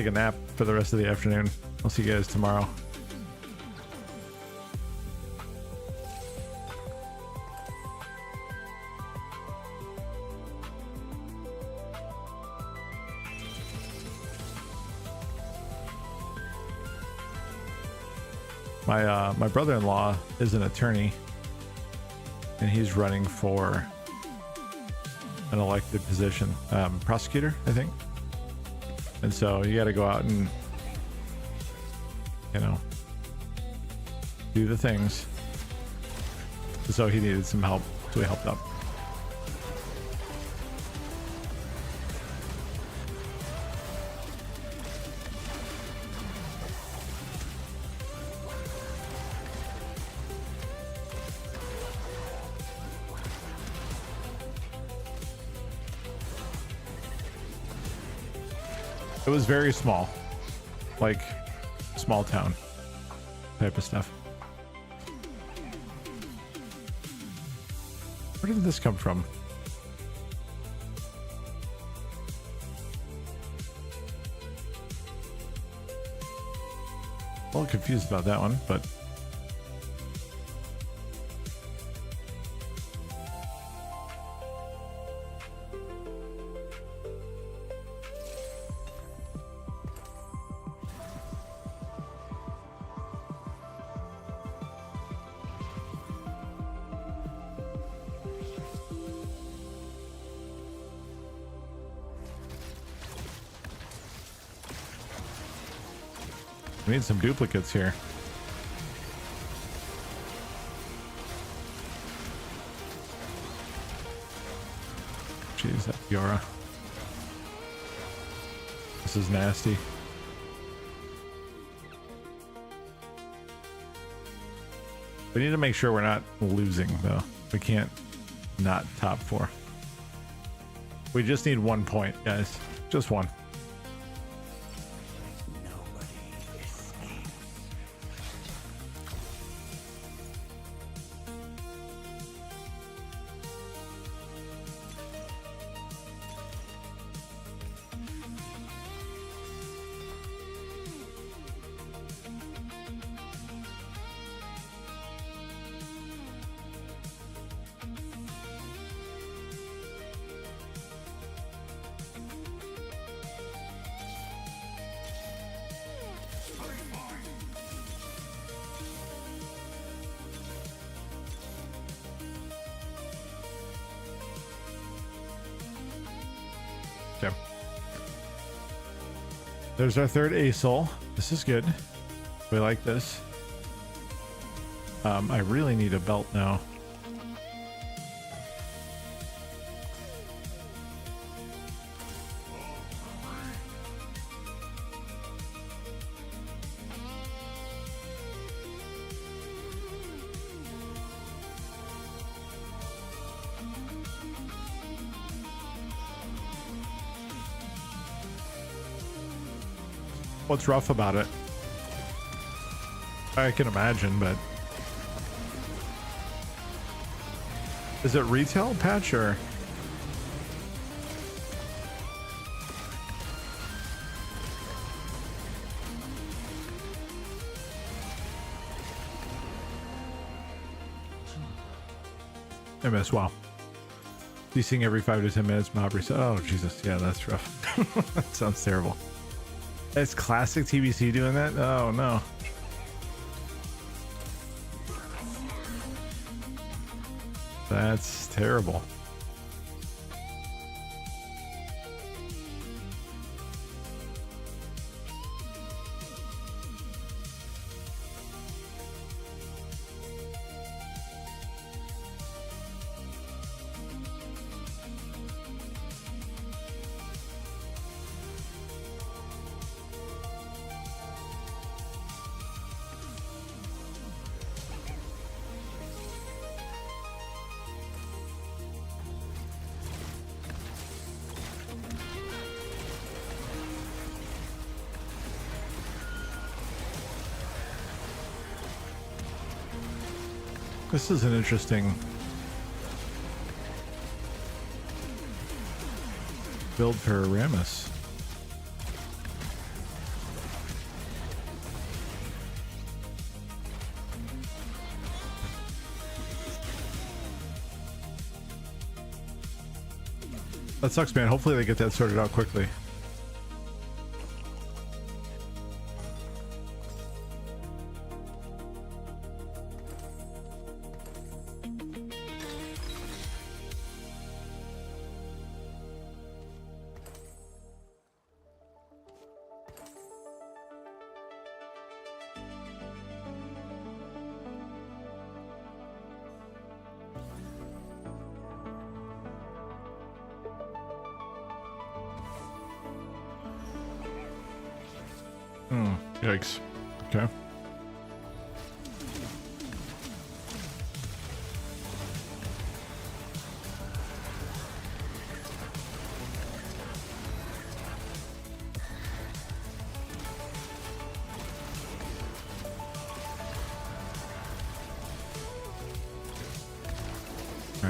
a nap for the rest of the afternoon. I'll see you guys tomorrow. My brother-in-law is an attorney, and he's running for an elected position, prosecutor, I think. And so you got to go out and, you know, do the things. So he needed some help, so we helped out. It was very small, like small town type of stuff. Where did this come from? A little confused about that one, but we need some duplicates here. Jeez, that Fiora. This is nasty. We need to make sure we're not losing, though. We can't not top 4. We just need 1 point, guys. Just one. Okay. There's our third ASOL. This is good. We like this. I really need a belt now. What's rough about it? I can imagine, but is it retail patch or? MS, wow. Ceasing every 5 to 10 minutes, mob reset. Oh, Jesus. Yeah, that's rough. That sounds terrible. It's classic TBC doing that? Oh, no. That's terrible. This is an interesting build for Ramus. That sucks, man. Hopefully they get that sorted out quickly. Yikes. Okay. All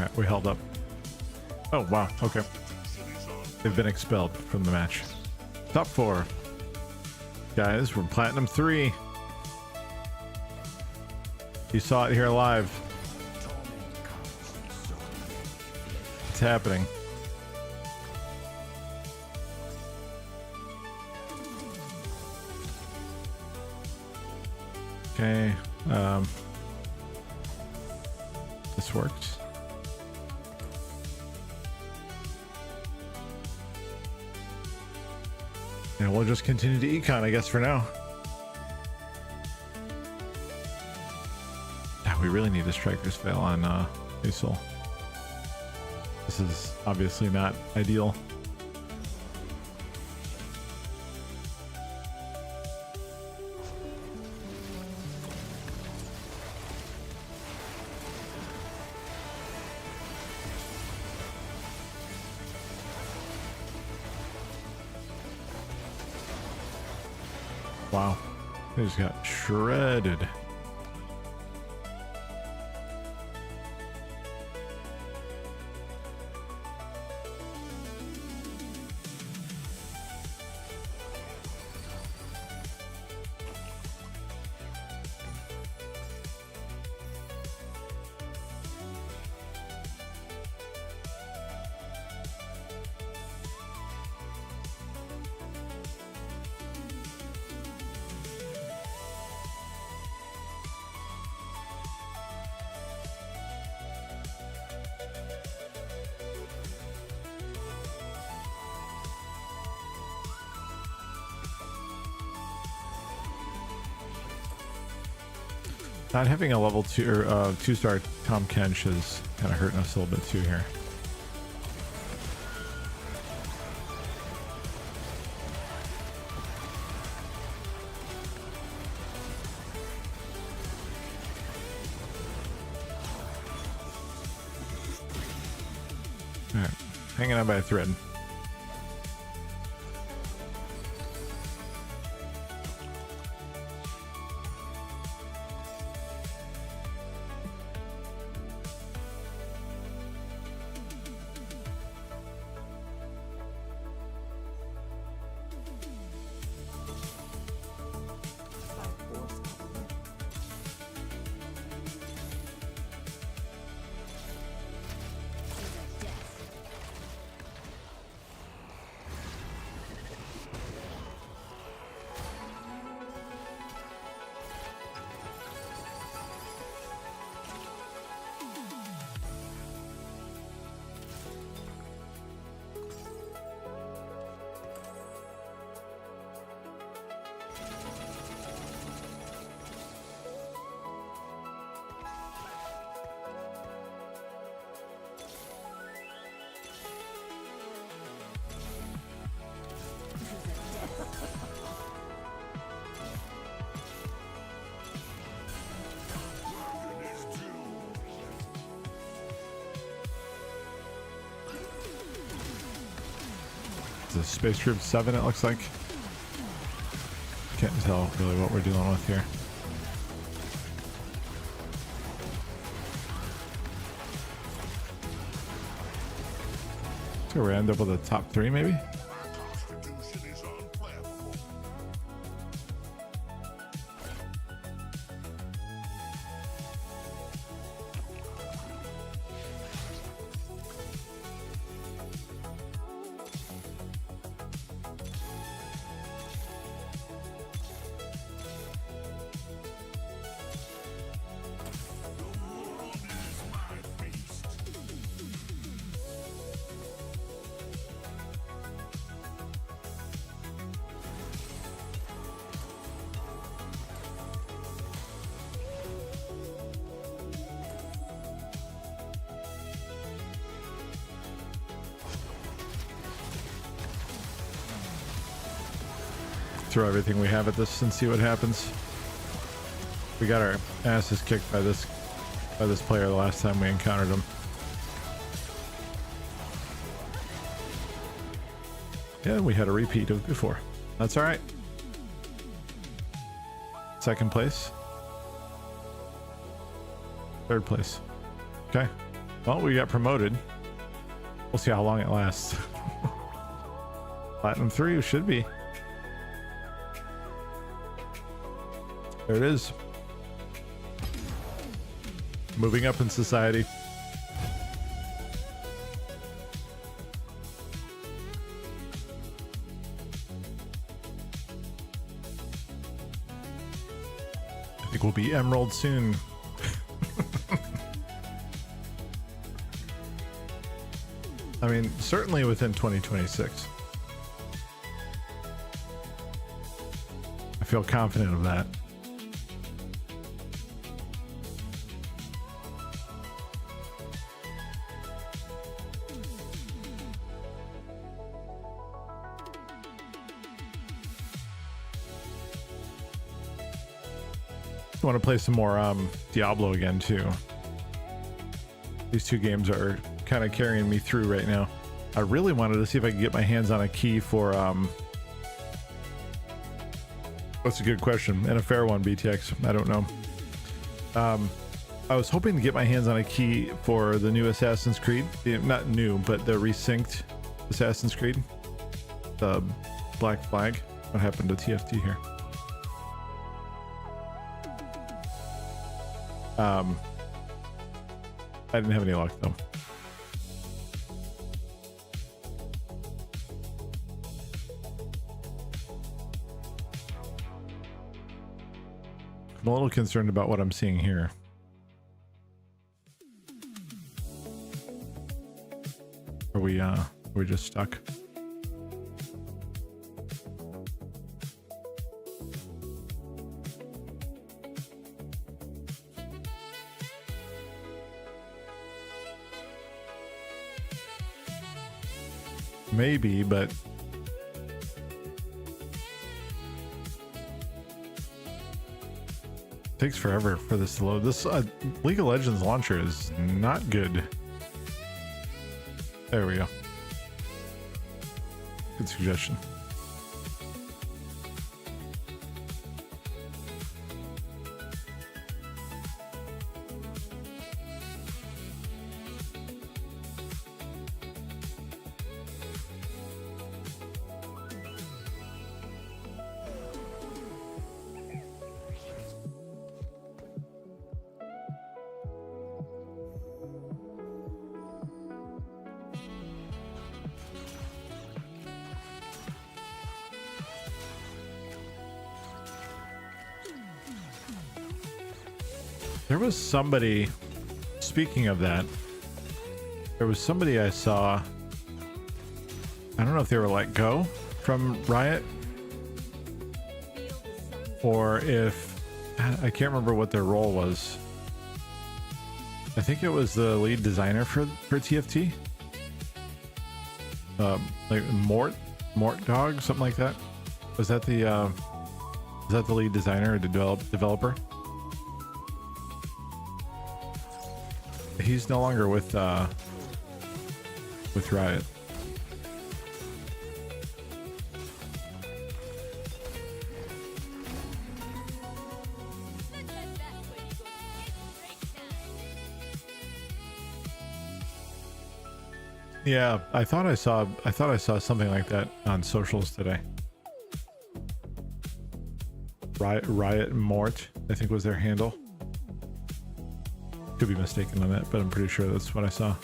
right, we held up. Oh, wow. Okay. They've been expelled from the match. Top 4. Guys, we're Platinum 3. You saw it here live. It's happening. Okay. This works. And we'll just continue to econ, I guess, for now. Yeah, we really need a striker's fail on Usul. This is obviously not ideal. Wow, they just got shredded. Not having a level 2 or 2-star Tom Kench is kind of hurting us a little bit too here. All right, hanging on by a thread. It's a Space Troop 7, it looks like. Can't tell really what we're dealing with here. So we end up with a top 3 maybe. Constitution is unflammable. Throw everything we have at this and see what happens. We got our asses kicked by this player the last time we encountered him. Yeah, we had a repeat of before. That's all right. Second place. Third place. Okay. Well, we got promoted. We'll see how long it lasts. Platinum 3 should be. There it is. Moving up in society. I think we'll be Emerald soon. I mean, certainly within 2026. I feel confident of that. I want to play some more Diablo again too. These two games are kind of carrying me through right now. I really wanted to see if I could get my hands on a key for that's a good question and a fair one, BTX. I don't know. I was hoping to get my hands on a key for the new Assassin's Creed. Not new, but the resynced Assassin's Creed. The Black Flag. What happened to TFT here? I didn't have any luck though. I'm a little concerned about what I'm seeing here. Are we just stuck? Maybe, but takes forever for this to load. This League of Legends launcher is not good. There we go. Good suggestion. There was somebody, speaking of that, there was somebody I saw, I don't know if they were let go from Riot or if, I can't remember what their role was. I think it was the lead designer for TFT. Like Mort Dog, something like that. Was that the lead designer or developer? He's no longer with Riot. Yeah, I thought I saw something like that on socials today. Riot Mort, I think was their handle. Could be mistaken on that, but I'm pretty sure that's what I saw.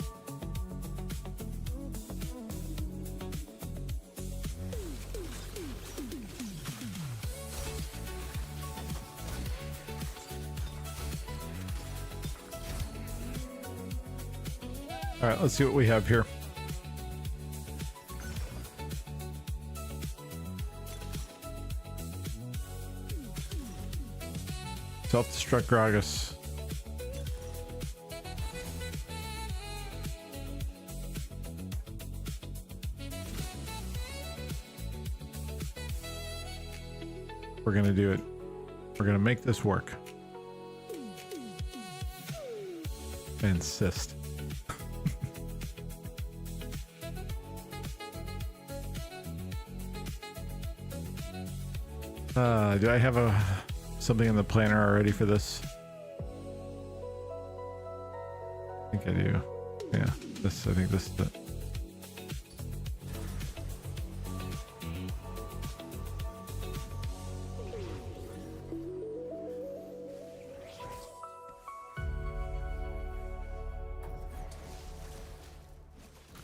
All right, let's see what we have here. Self-destruct Gragas. We're gonna do it. We're gonna make this work. I insist. Do I have something in the planner already for this? I think I do. Yeah, I think this is it.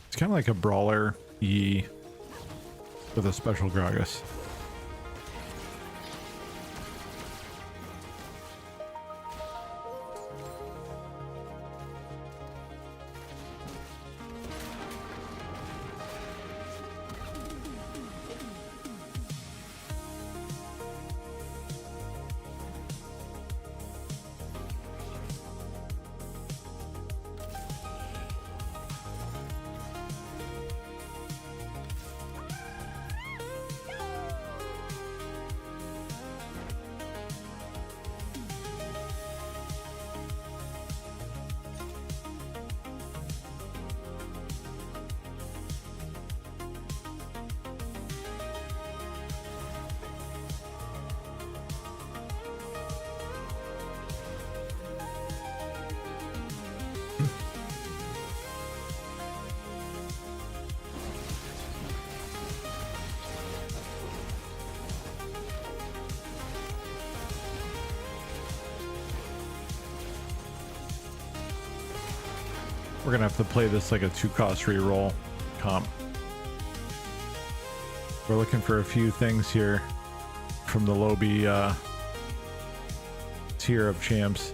It's kind of like a brawler E with a special Gragas. We're gonna have to play this like a 2-cost reroll comp. We're looking for a few things here from the Lobby tier of champs.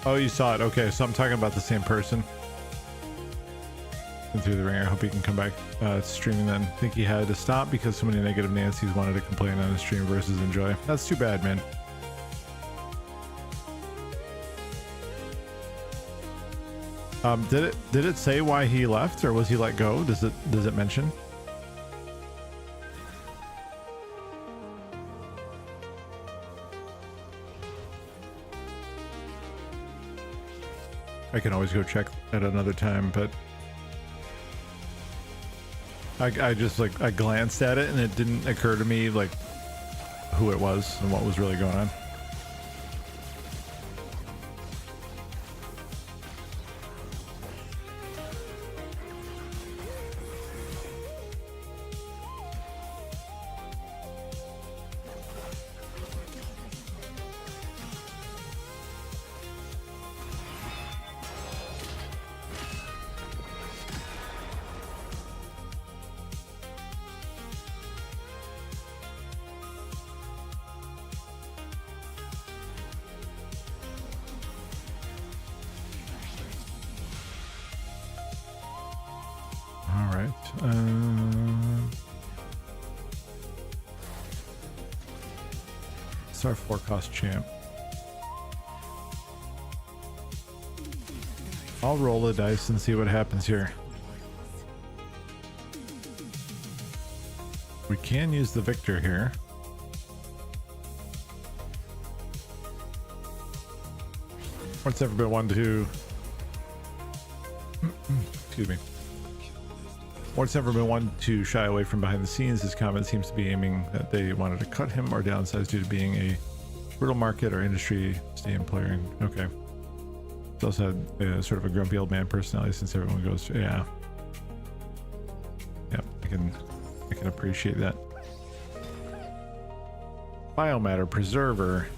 Oh, you saw it. Okay, so I'm talking about the same person. Through the ringer. I hope he can come back streaming then. I think he had to stop because so many negative Nancy's wanted to complain on his stream versus enjoy. That's too bad, man. Did it say why he left, or was he let go? Does it mention? I can always go check at another time, but I just I glanced at it and it didn't occur to me like who it was and what was really going on. It's our 4-cost champ. I'll roll the dice and see what happens here. We can use the victor here. What's everybody want to excuse me. Ward's never been one to shy away from behind the scenes. His comment seems to be aiming that they wanted to cut him or downsize due to being a brutal market or industry stay employer. Okay. He's also had sort of a grumpy old man personality since everyone goes, yeah. Yep, I can appreciate that. Biomatter preserver.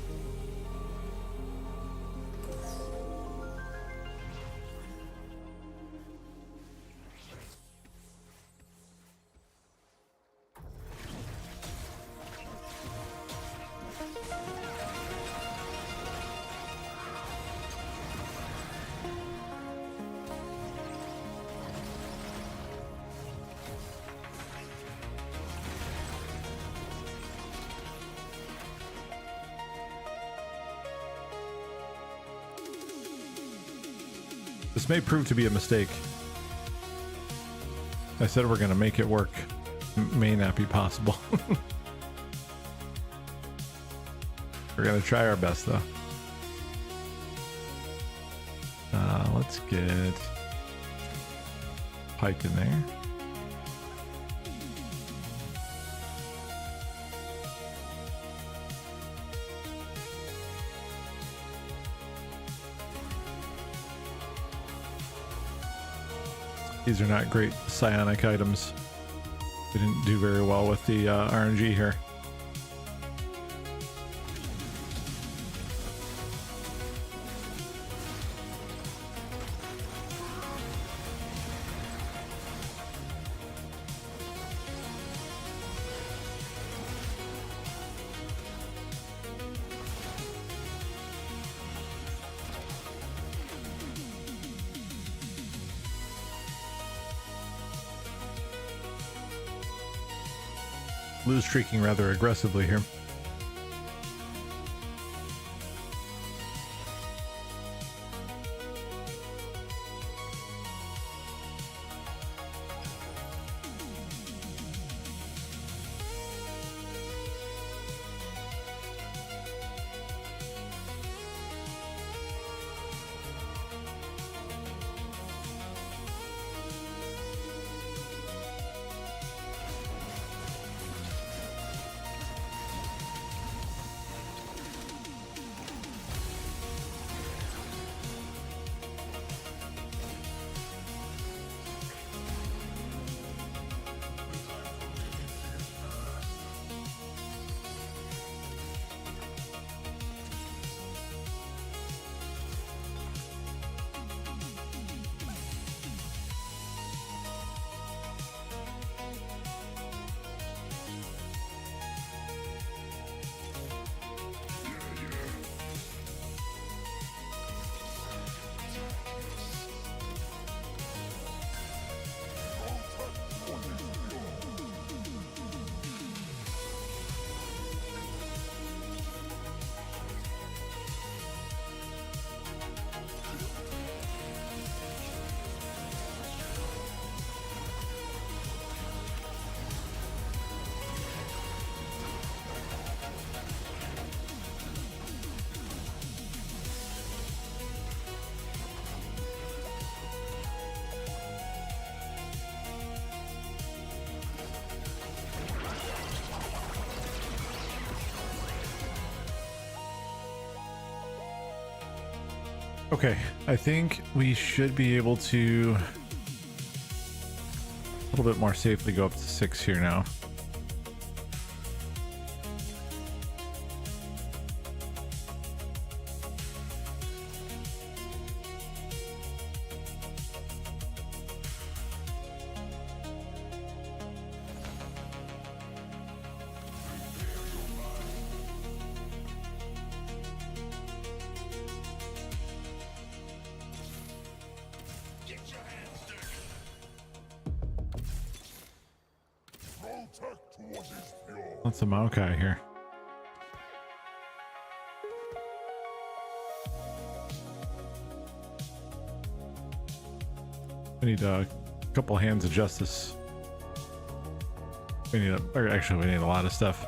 This may prove to be a mistake. I said we're going to make it work. May not be possible. We're going to try our best though. Let's get Pike in there. These are not great psionic items. We didn't do very well with the RNG here. Blue streaking rather aggressively here. Okay, I think we should be able to a little bit more safely go up to 6 here now. Lots of Maokai here. We need a couple hands of justice. We need or actually we need a lot of stuff.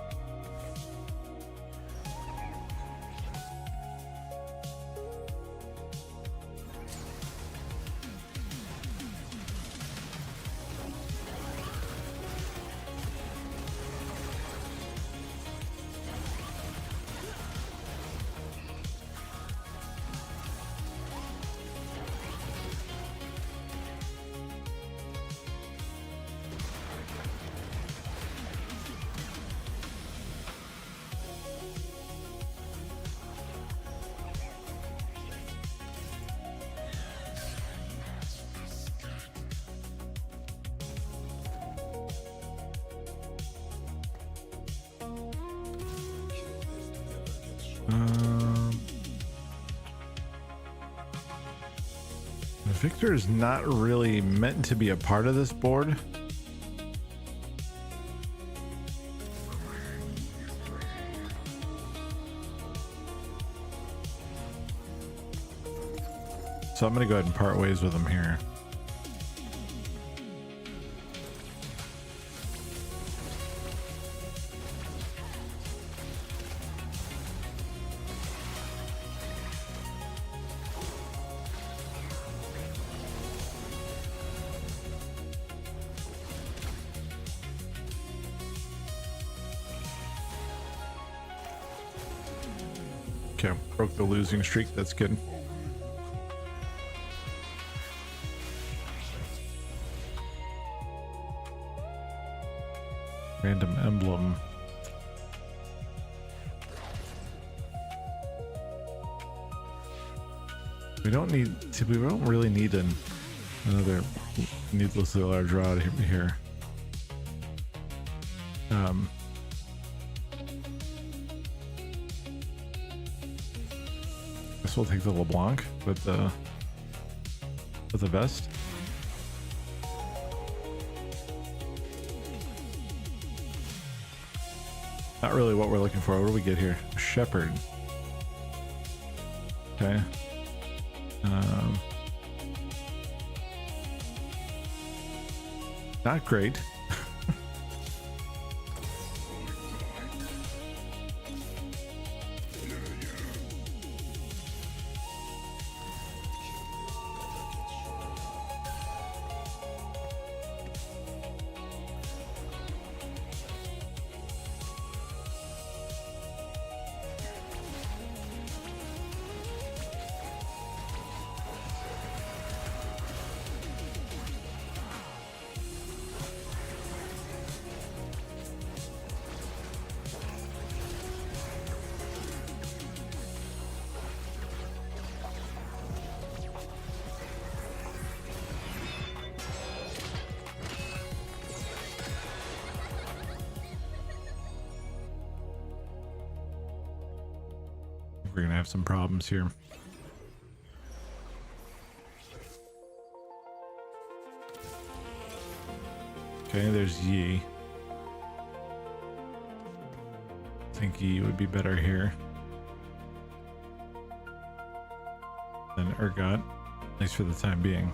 Victor is not really meant to be a part of this board. So I'm going to go ahead and part ways with him here. Okay, broke the losing streak. That's good. Random emblem. We don't really need another needlessly large rod here. Guess we'll take the LeBlanc with the vest. Not really what we're looking for. What do we get here? A shepherd. Okay. Not great. We're gonna have some problems here. Okay, there's Yi. I think Yi would be better here than Urgot, at least for the time being.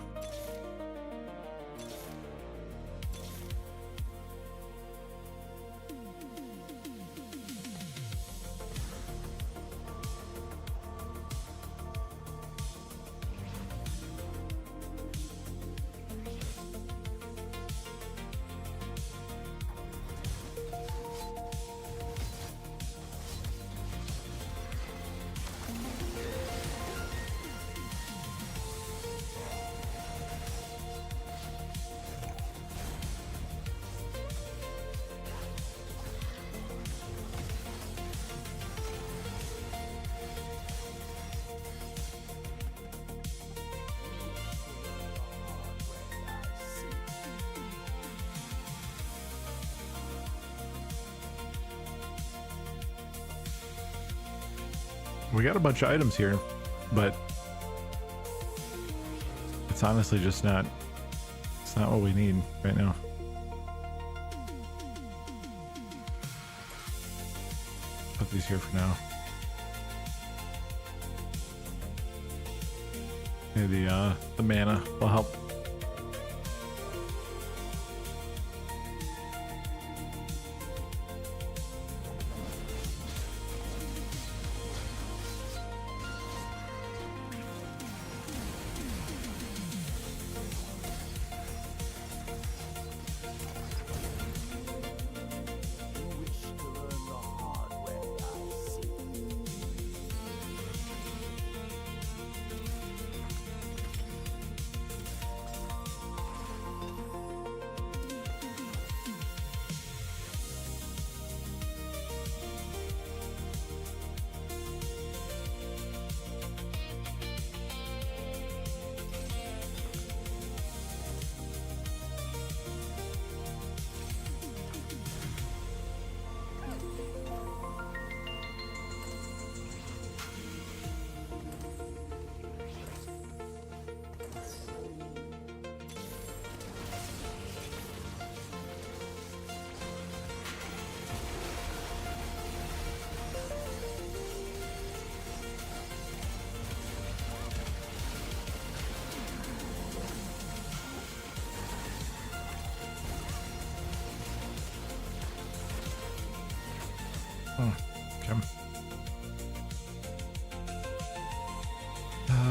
We got a bunch of items here, but it's honestly just not, it's not what we need right now. Put these here for now. Maybe the mana will help.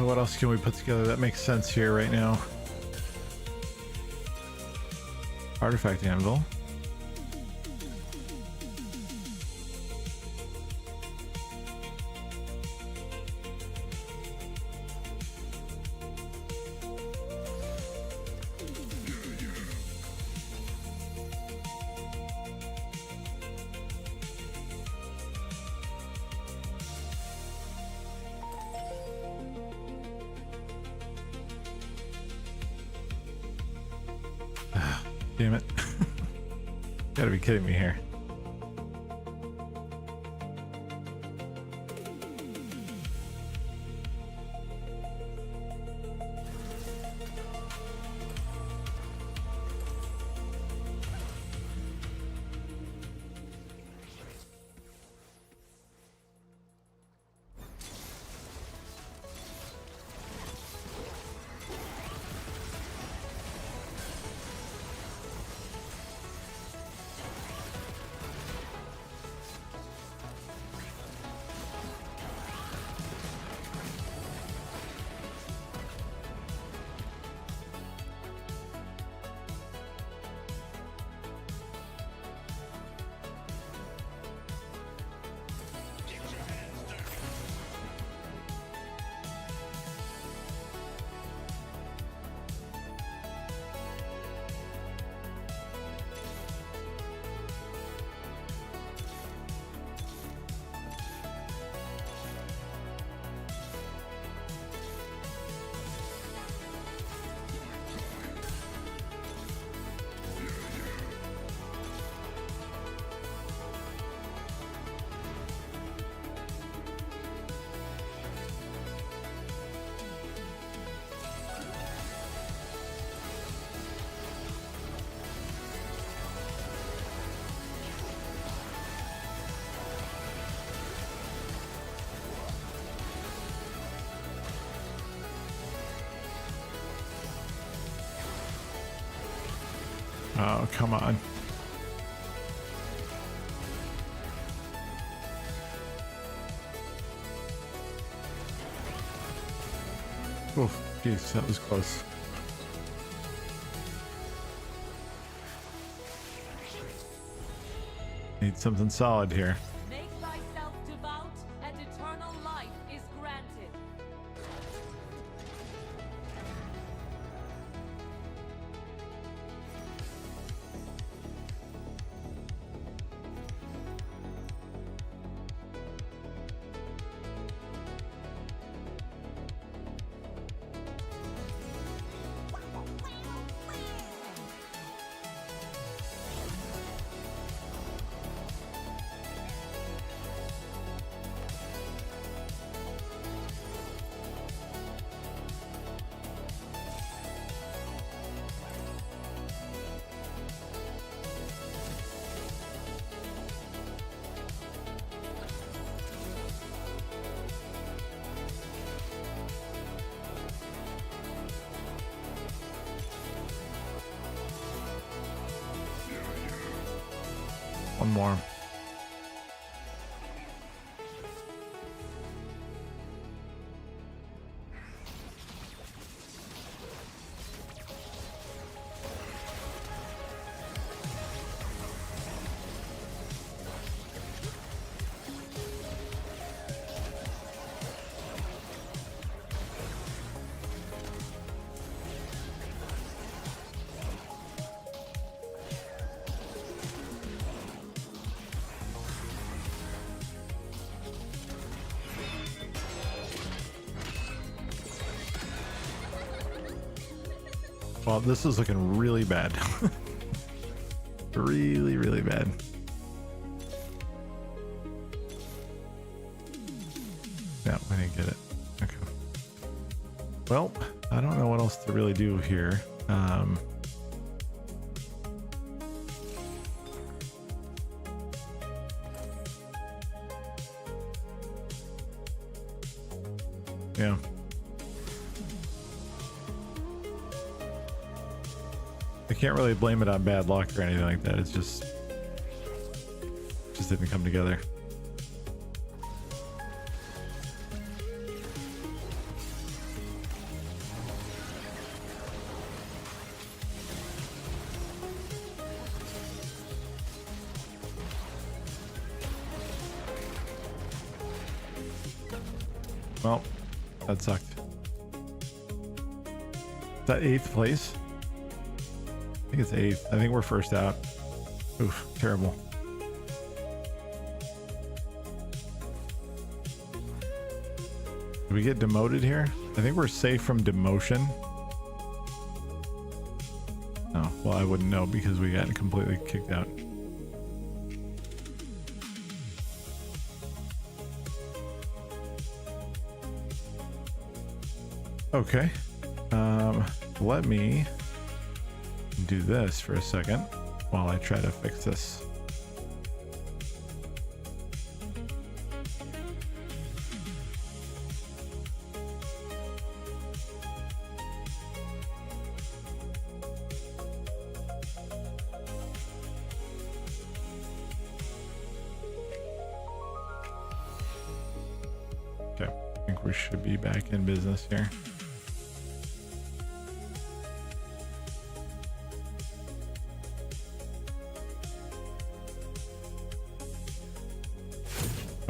what else can we put together that makes sense here right now? Artifact anvil. Damn it. Gotta be kidding me here. Oh, come on. Oof, jeez, that was close. Need something solid here. Make thyself devout, and eternal life is granted. One more. Well, this is looking really bad. Really, really bad. Yeah, we didn't get it. Okay. Well, I don't know what else to really do here. Yeah. I can't really blame it on bad luck or anything like that. It's just didn't come together. Well, that sucked. Is that 8th place? I think it's 8th. I think we're first out. Oof, terrible. Did we get demoted here? I think we're safe from demotion. Oh, well, I wouldn't know because we got completely kicked out. Okay. Let me do this for a second while I try to fix this. Okay, I think we should be back in business here.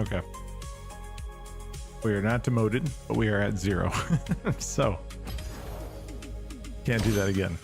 Okay. We are not demoted, but we are at 0. So, can't do that again.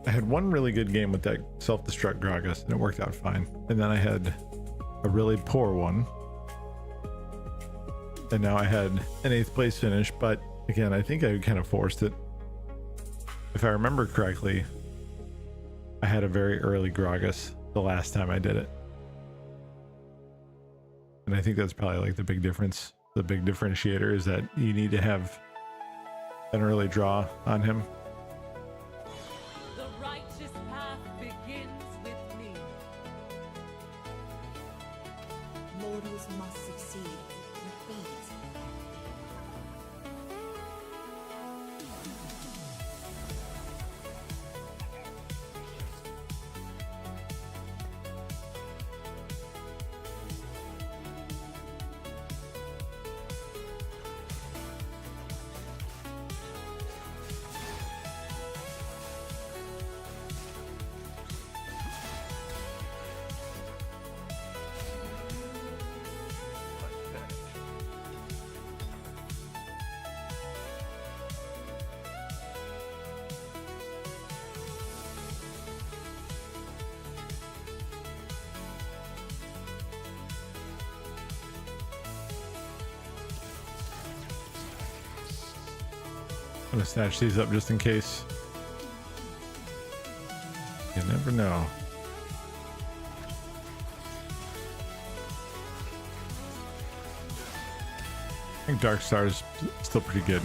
I had one really good game with that self-destruct Gragas and it worked out fine. And then I had a really poor one. And now I had an 8th place finish, but again, I think I kind of forced it. If I remember correctly, I had a very early Gragas the last time I did it. And I think that's probably like the big difference. The big differentiator is that you need to have an early draw on him. The righteous path begins with me. Mortals must succeed. Repeat. I'm gonna snatch these up just in case. You never know. I think Dark Star is still pretty good.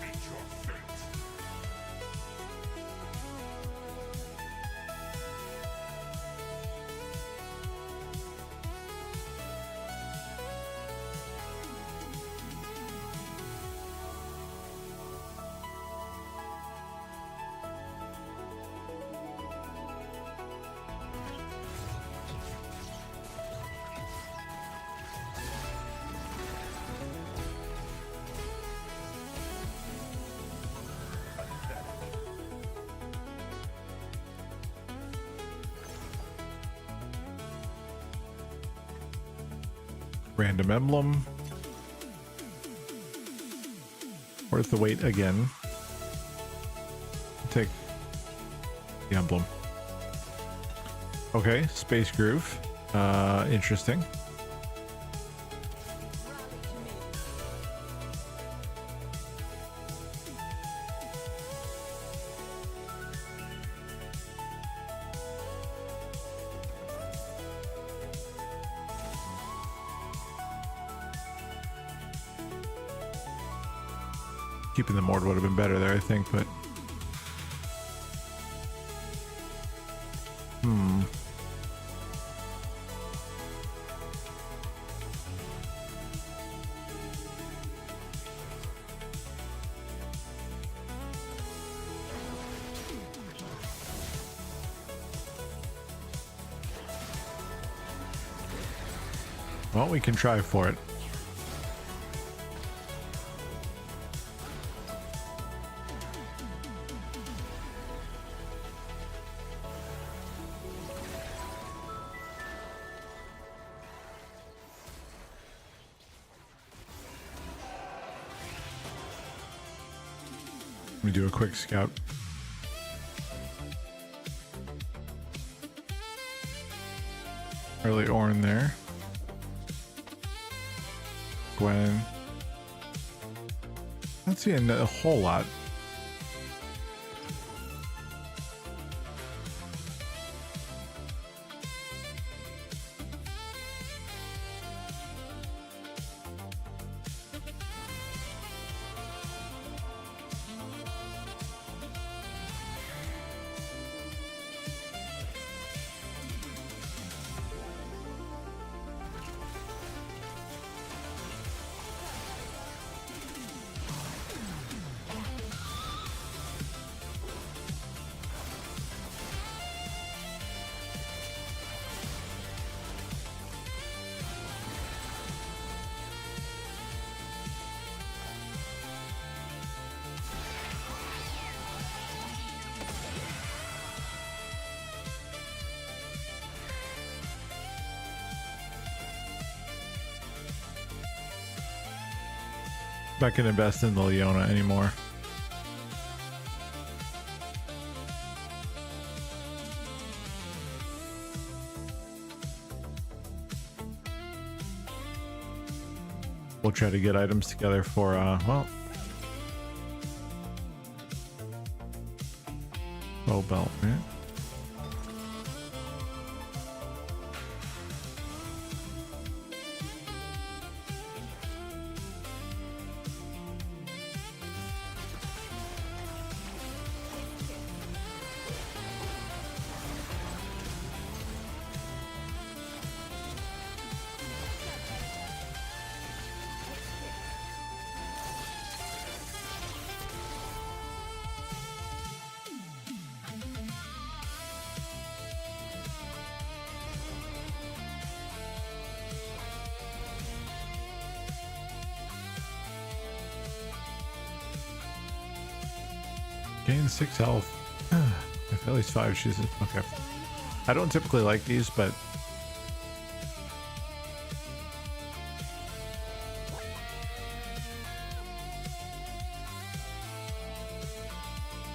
Meet your fate. Random emblem. Worth the wait again. Take the emblem. Okay, Space Groove. Interesting. Keeping the Mord would have been better there, I think, but Well, we can try for it. Let me do a quick scout. Early Ornn there. Gwen. Not seeing a whole lot. Not gonna invest in the Leona anymore. We'll try to get items together for well, bow belt, right? Gain 6 health. If at least 5 she's okay. I don't typically like these, but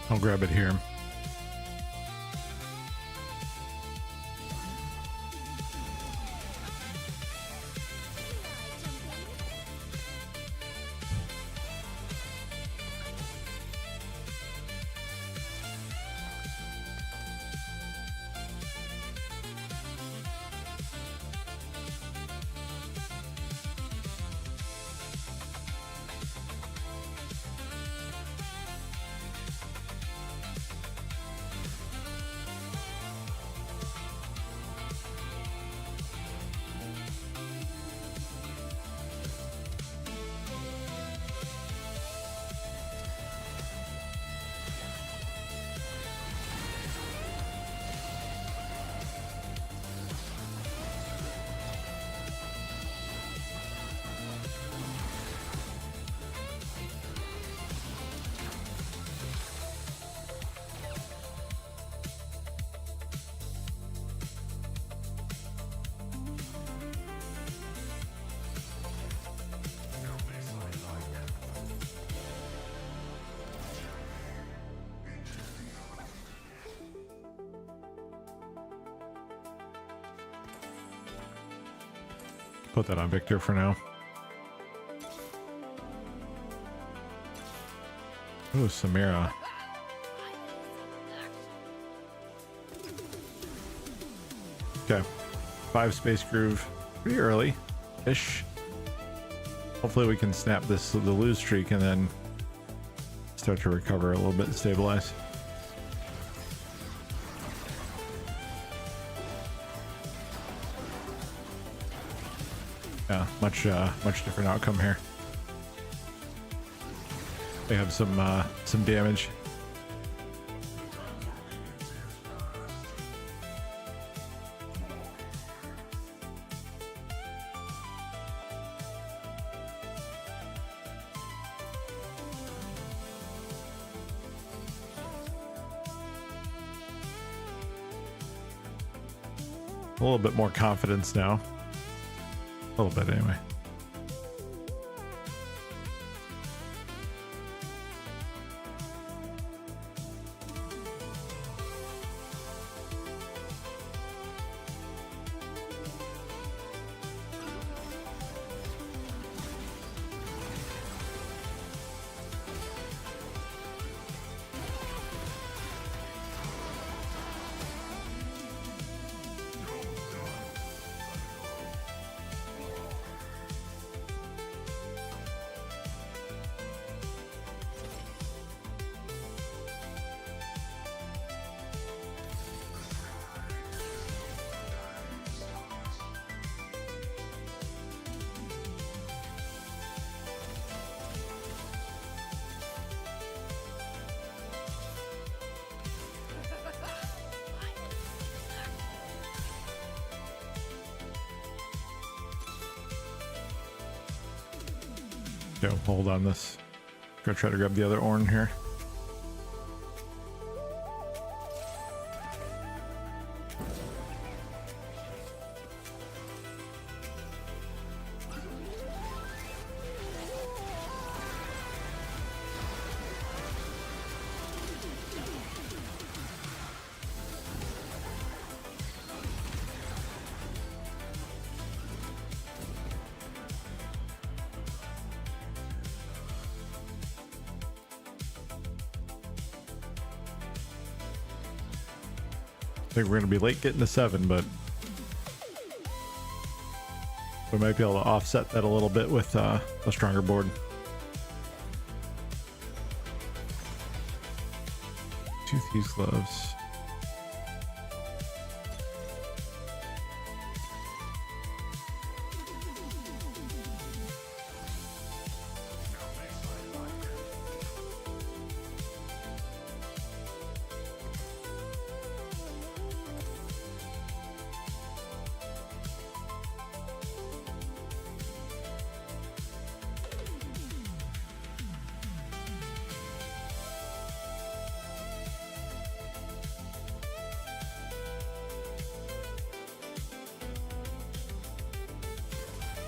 I'll grab it here. Put that on Victor for now. Ooh, Samira. Okay. 5 space groove. Pretty early-ish. Hopefully we can snap the lose streak and then start to recover a little bit and stabilize. Yeah, much different outcome here. They have some damage. A little bit more confidence now. A little bit anyway. Go, hold on this. Go try to grab the other Orn here. I think we're going to be late getting to 7, but we might be able to offset that a little bit with a stronger board. 2 Thieves Gloves.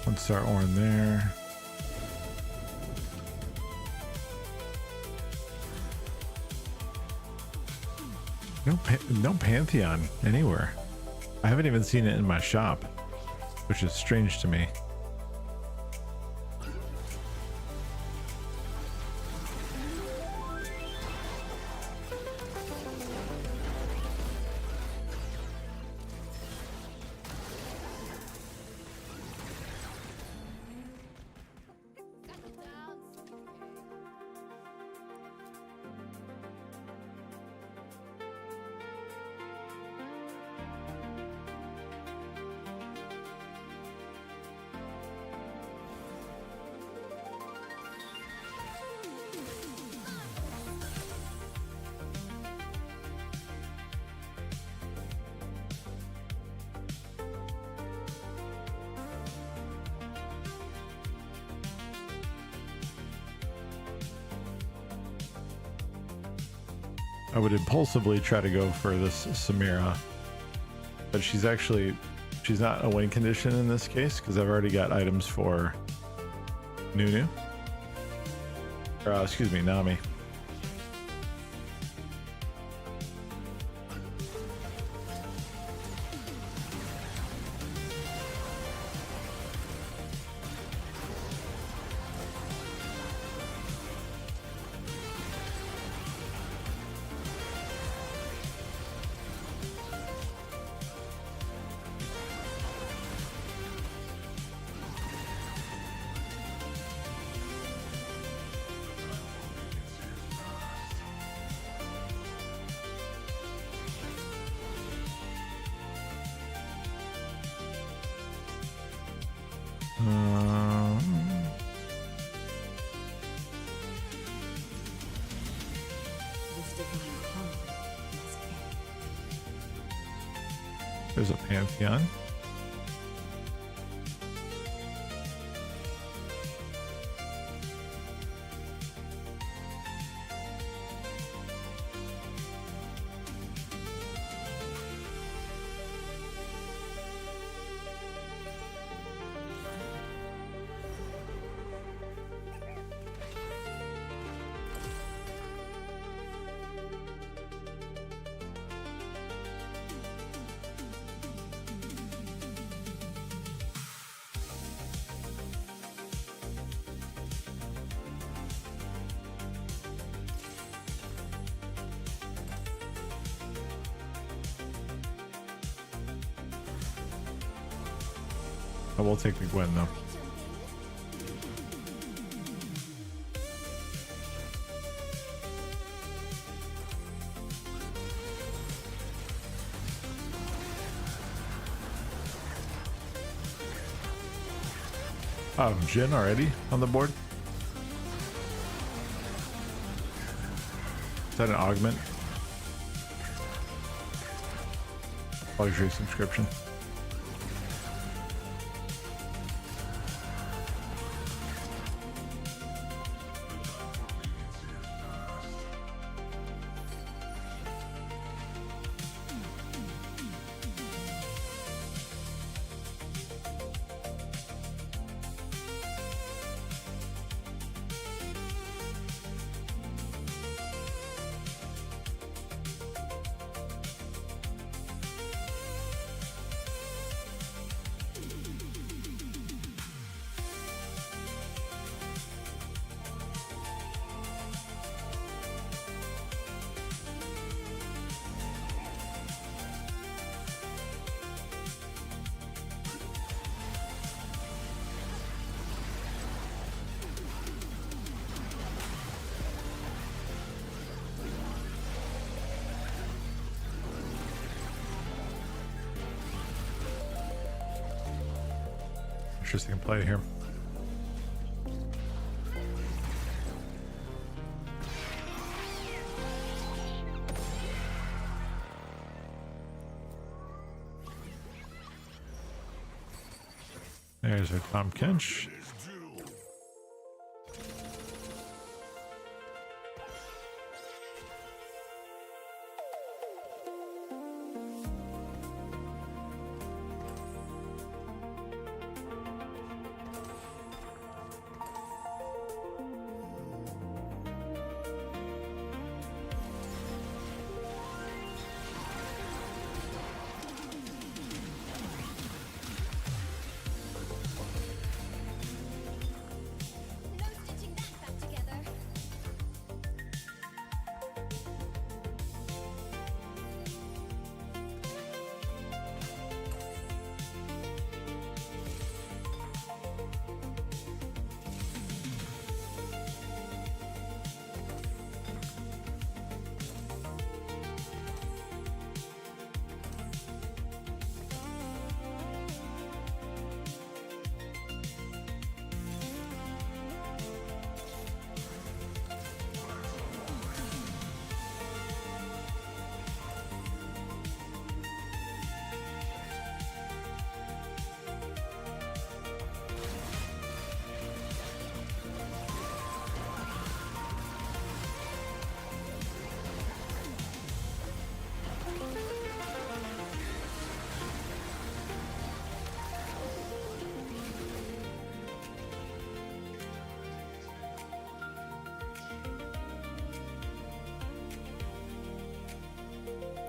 One star Orn there. No Pantheon anywhere. I haven't even seen it in my shop, which is strange to me. I would impulsively try to go for this Samira, but she's not a win condition in this case because I've already got items for Nunu. Or excuse me, Nami. This divine harmony must end. There's a Pantheon. I will take the Gwen though. Oh, Jin already on the board? Is that an augment? Luxury subscription. Interesting play here. There's our Tom Kench. No stitching that back together.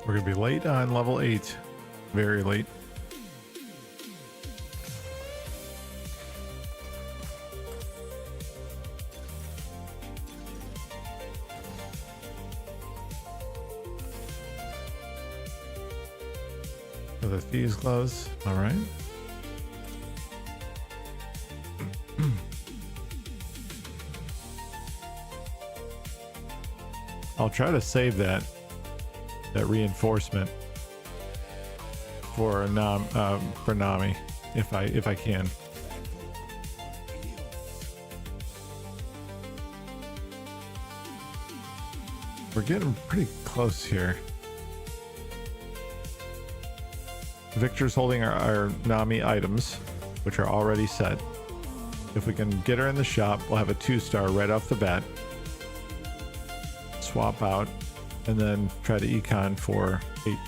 We're gonna be late on level 8. Very late. For the thieves gloves. All right. I'll try to save that reinforcement for Nami if I can. We're getting pretty close here. Victor's holding our Nami items, which are already set. If we can get her in the shop, we'll have a 2-star right off the bat. Swap out and then try to econ for 8.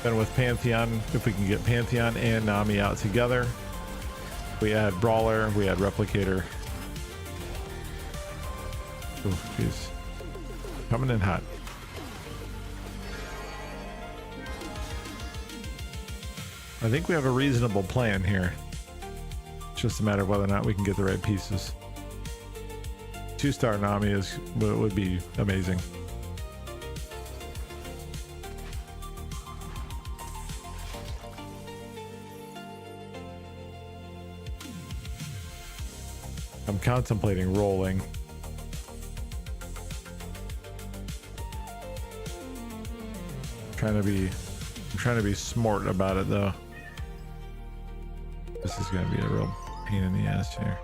Then with Pantheon, if we can get Pantheon and Nami out together, we add Brawler, we add Replicator. Oh, jeez. Coming in hot. I think we have a reasonable plan here. It's just a matter of whether or not we can get the right pieces. 2-star Nami would be amazing. I'm contemplating rolling. I'm trying to be smart about it though. This is gonna be a real pain in the ass here.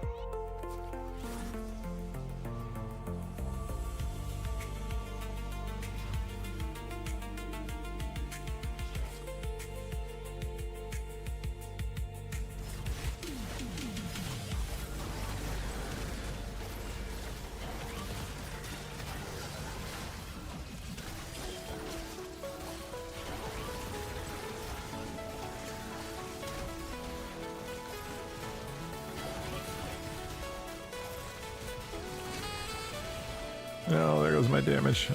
Oh, there goes my damage.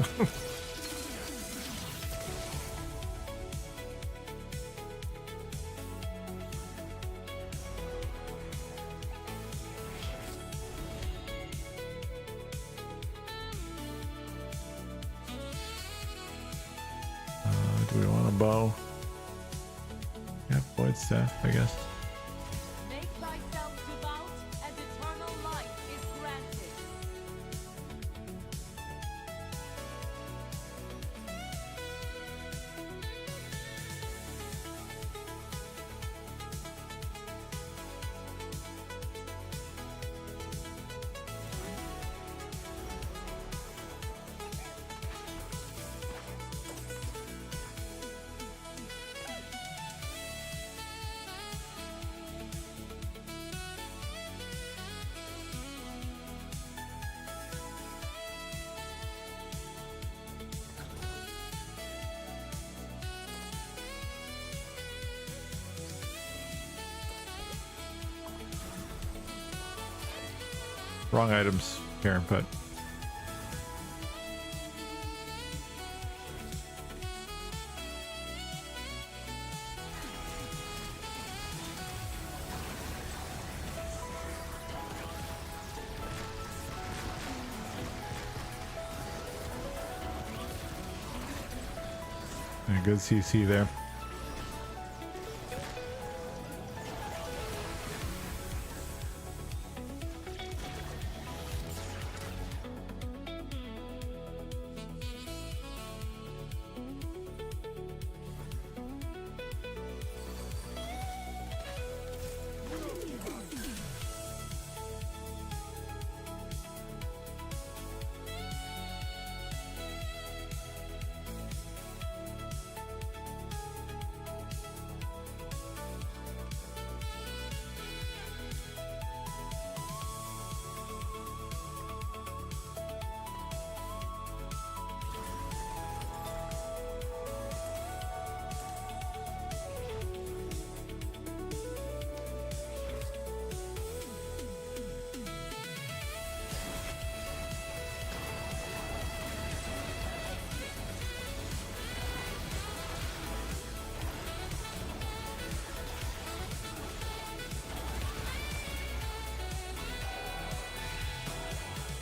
Do we want a bow? Yeah, void staff, I guess. Make thyself devout, and eternal life is granted. Wrong items here, but a good CC there.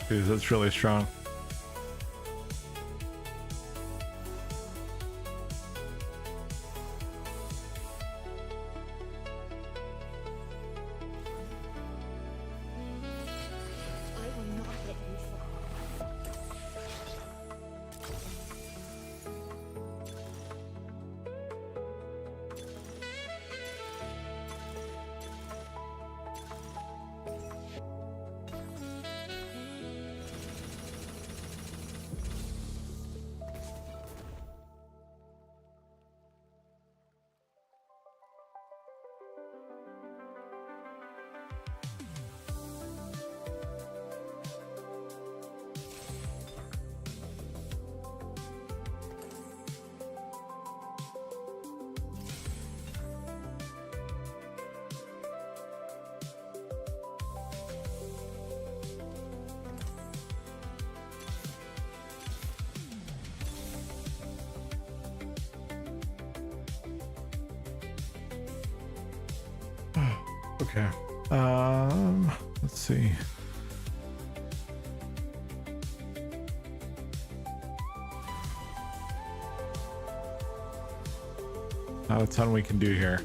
Dude, that's really strong. I will not let you fall. Okay. Let's see. Not a ton we can do here.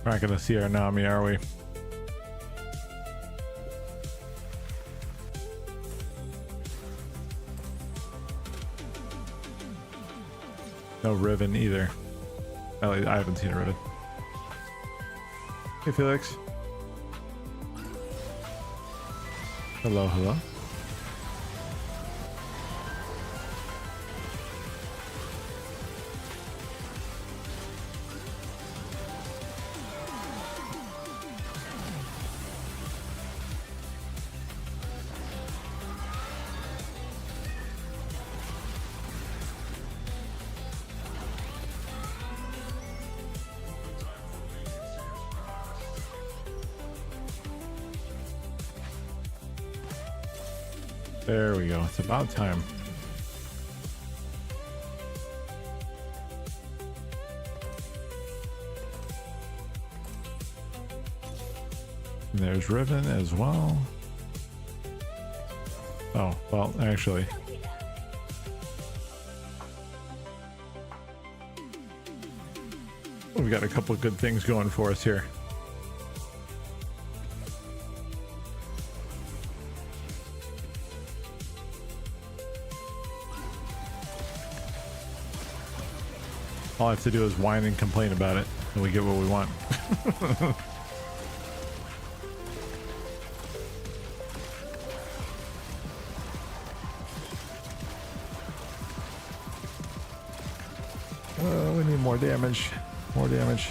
We're not gonna see our Nami, are we? No Riven either. At least I haven't seen a Riven. Hey Felix. Hello, hello. There we go. It's about time. And there's Riven as well. Oh, well, actually. We've got a couple of good things going for us here. All I have to do is whine and complain about it, and we get what we want. We need more damage. More damage.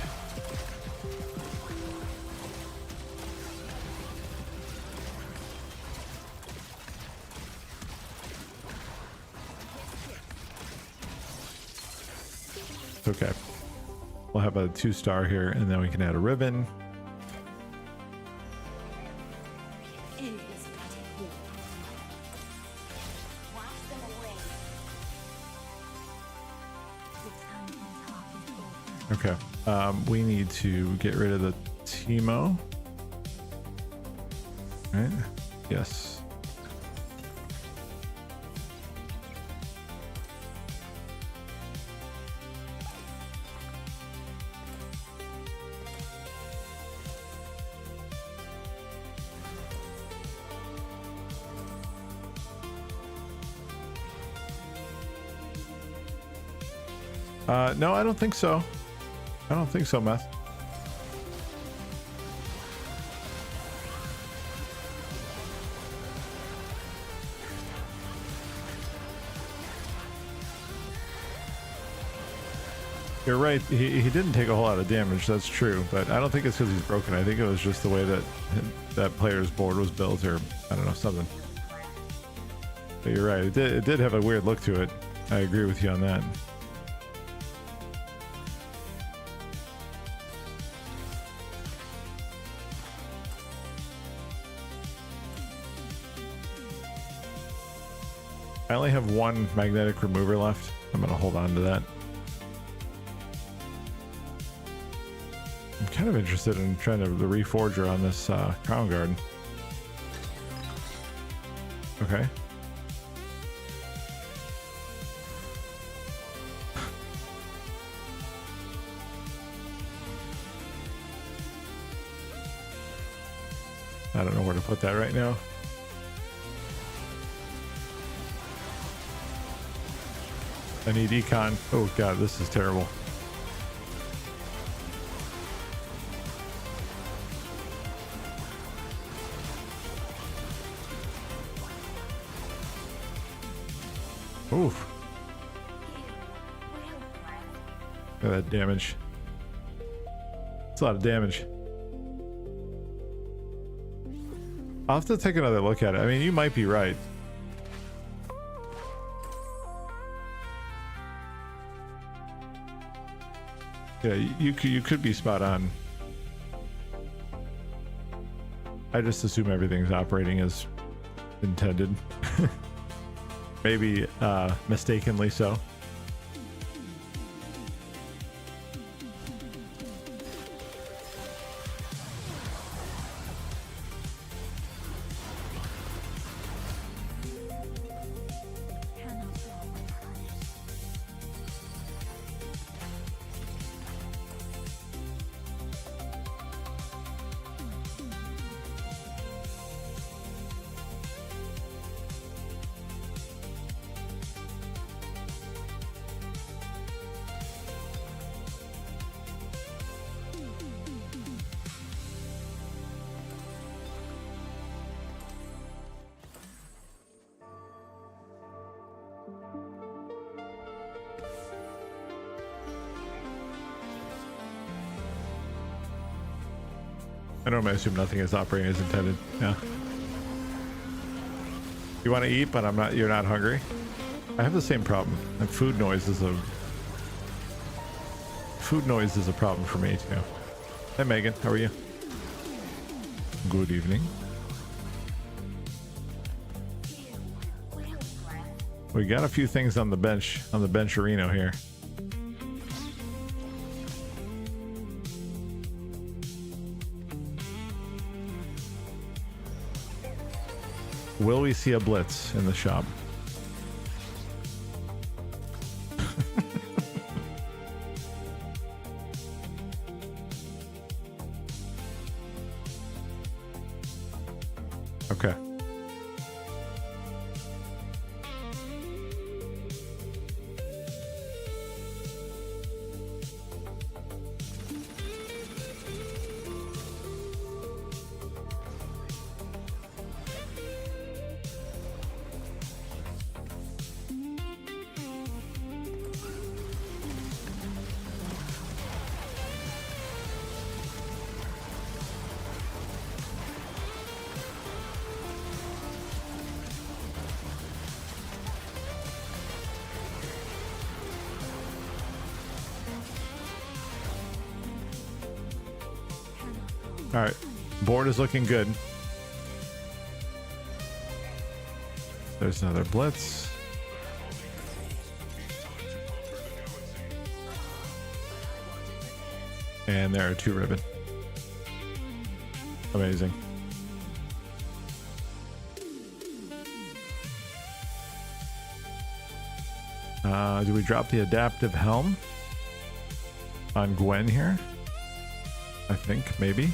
Okay, we'll have a 2-star here, and then we can add a Riven. Okay, we need to get rid of the Teemo. Right? Yes. No, I don't think so. I don't think so, Meth. You're right. He didn't take a whole lot of damage. That's true, but I don't think it's because he's broken. I think it was just the way that that player's board was built, or I don't know, something. But you're right. It did have a weird look to it. I agree with you on that. I only have one magnetic remover left. I'm gonna hold on to that. I'm kind of interested in trying to the reforger on this Crown Guard. Okay. I don't know where to put that right now. I need econ. Oh god, this is terrible. Oof. Look at that damage. It's a lot of damage. I'll have to take another look at it. I mean, you might be right. Yeah, you could be spot on. I just assume everything's operating as intended. Maybe mistakenly so. I normally assume nothing is operating as intended. Yeah. You want to eat, but I'm not. You're not hungry. I have the same problem. And food noise is a problem for me too. Hey Megan, how are you? Good evening. We got a few things on the bench-arino here. Will we see a blitz in the shop? Okay. All right, board is looking good. There's another blitz. And there are 2 ribbon. Amazing. Do we drop the adaptive helm on Gwen here? I think maybe.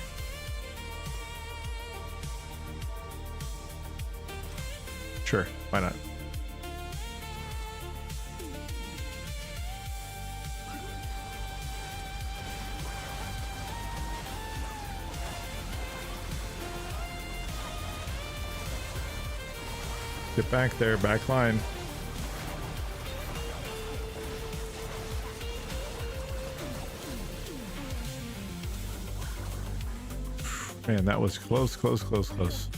Sure, why not? Get back there, back line. Man, that was close, close, close, close.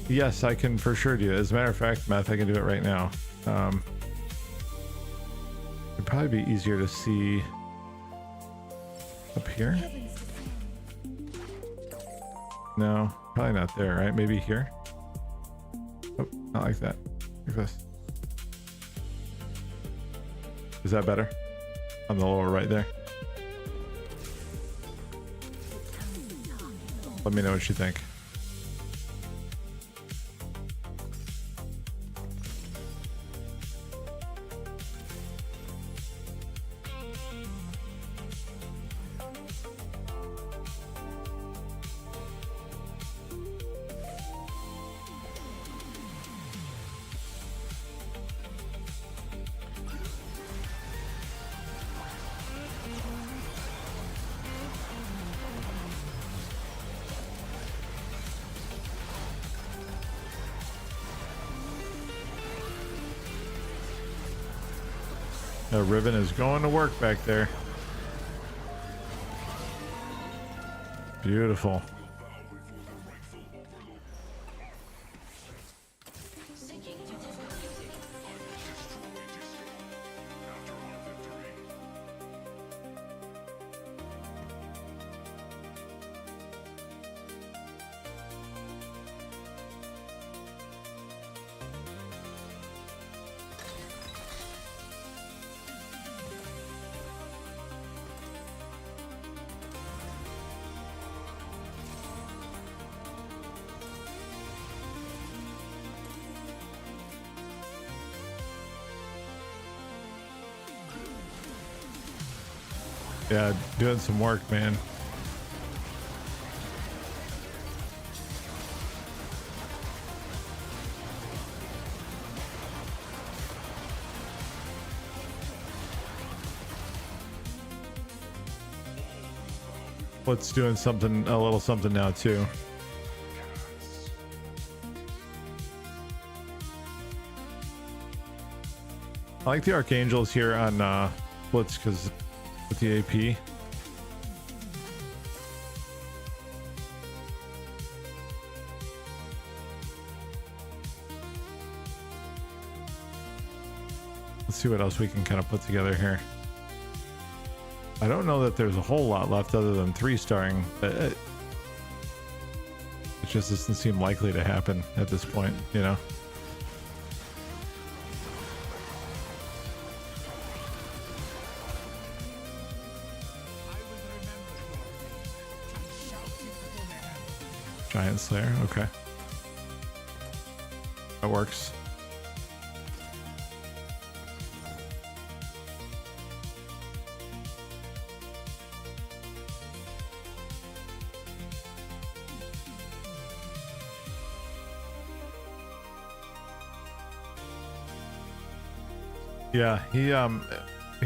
Yes, I can for sure do it. As a matter of fact, Meth, I can do it right now. It'd probably be easier to see up here. No, probably not there, right? Maybe here. Oh, not like that. Like this. Is that better? On the lower right there. Let me know what you think. The ribbon is going to work back there. Beautiful. Yeah, doing some work, man. Let's doing something, a little something now too. I like the archangels here on Blitz because with the AP. Let's see what else we can kind of put together here. I don't know that there's a whole lot left other than 3-starring. It just doesn't seem likely to happen at this point, you know? Giant Slayer, okay. That works. Yeah, he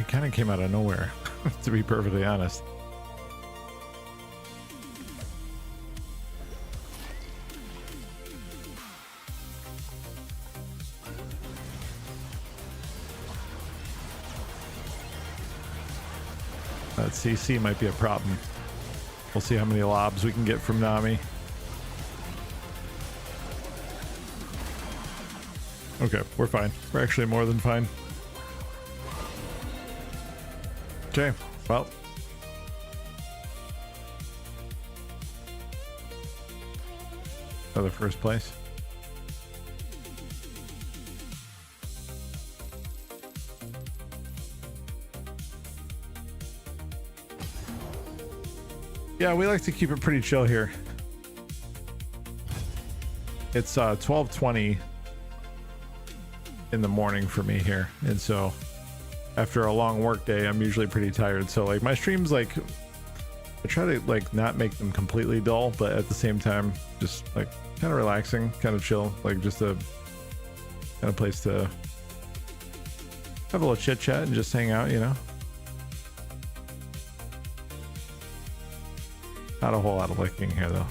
kind of came out of nowhere, to be perfectly honest. That CC might be a problem. We'll see how many lobs we can get from Nami. Okay, we're fine. We're actually more than fine. Okay, well. Another first place. Yeah, we like to keep it pretty chill here. It's 12:20 in the morning for me here, and so after a long work day, I'm usually pretty tired. So like my streams, like I try to like not make them completely dull, but at the same time, just like kind of relaxing, kind of chill, like just a kind of place to have a little chit chat and just hang out, you know. Not a whole lot of licking here though.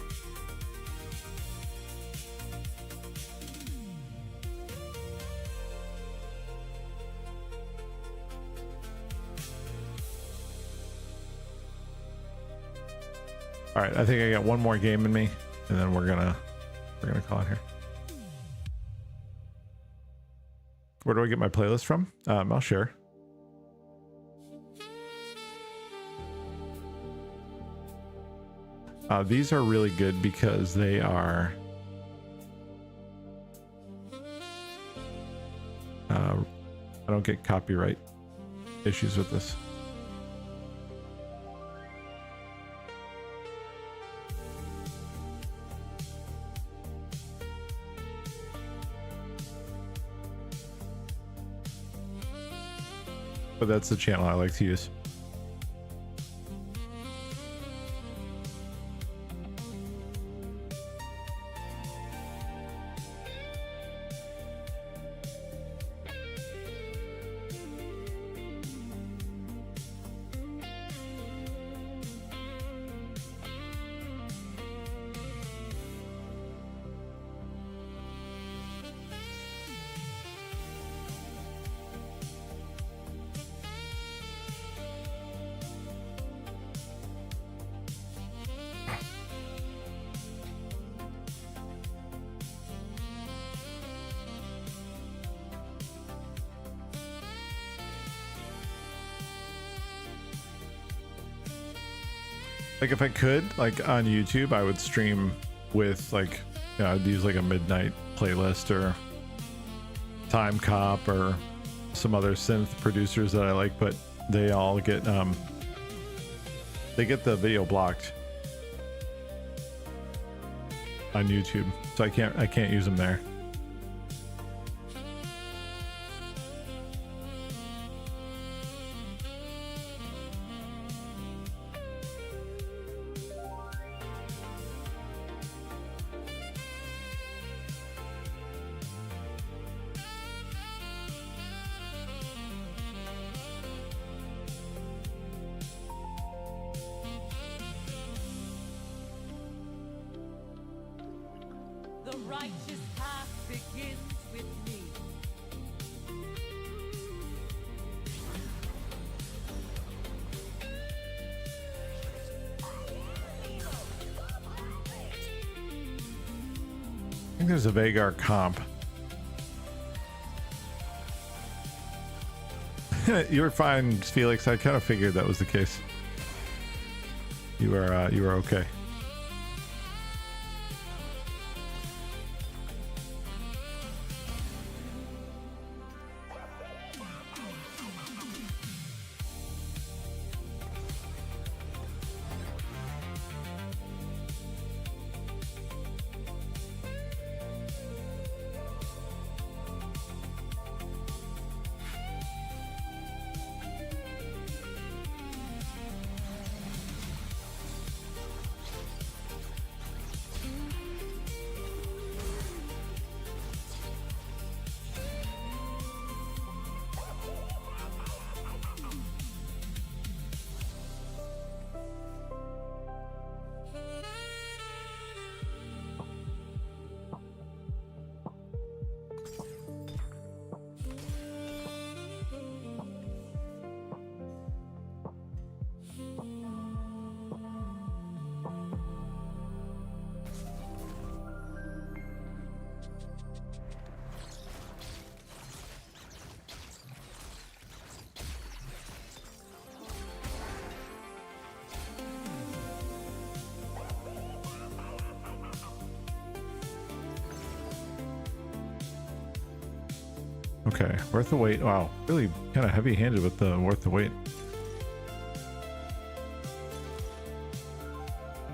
All right, I think I got one more game in me, and then we're gonna call it here. Where do I get my playlist from? I'll share. These are really good because they are I don't get copyright issues with this. But that's the channel I like to use. Like if I could, like on YouTube, I would stream with like, you know, I'd use like a midnight playlist or Time Cop or some other synth producers that I like, but they all get they get the video blocked on YouTube, so I can't use them there. The righteous path begins with me. I think there's a Vagar comp. You're fine, Felix. I kind of figured that was the case. You were okay. Okay, worth the wait. Wow, really kind of heavy-handed with the worth the wait.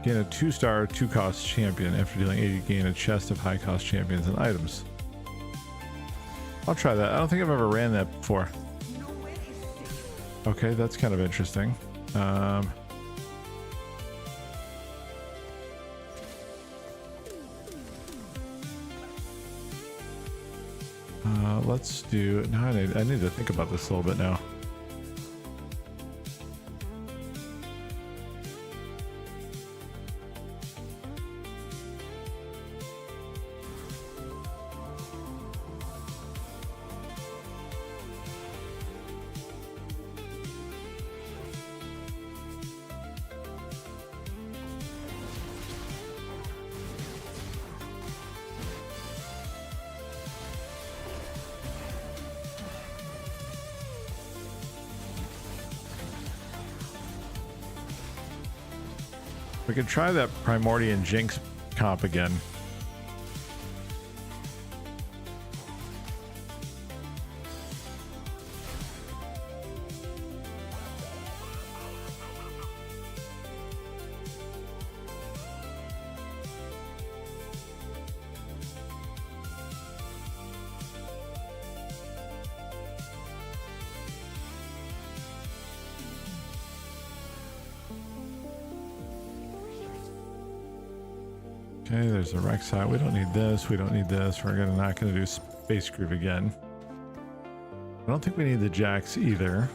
Gain a 2-star, 2-cost champion. After dealing 80, gain a chest of high-cost champions and items. I'll try that. I don't think I've ever ran that before. Okay, that's kind of interesting. Let's do. Now I need to think about this a little bit now. We could try that Primordian Jinx comp again. Okay, there's a Rek'Sai. We don't need this. We don't need this. We're not gonna do Space Groove again. I don't think we need the Jax either.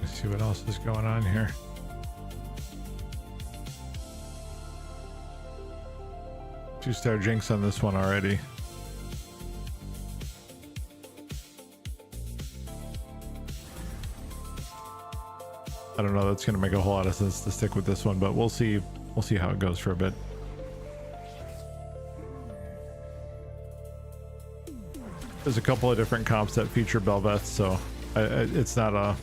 See what else is going on here. Two-star Jinx on this one already. I don't know, that's gonna make a whole lot of sense to stick with this one, but we'll see how it goes for a bit. There's a couple of different comps that feature Bel'Veth, so it's not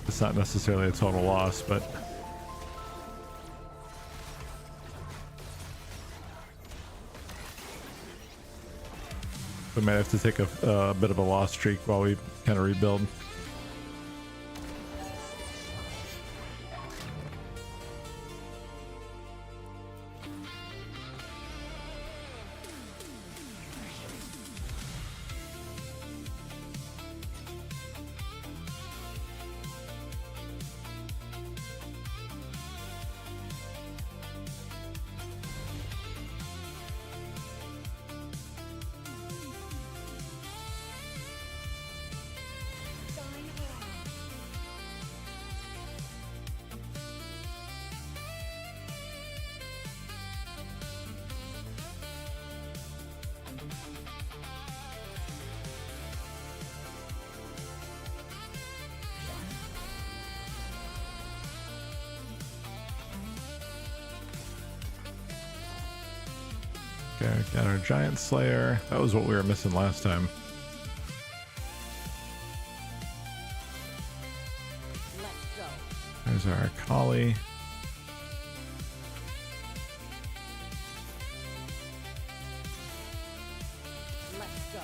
It's not necessarily a total loss, but we might have to take a bit of a loss streak while we kind of rebuild. Okay, got our giant slayer. That was what we were missing last time. Let's go. There's our collie. Let's go.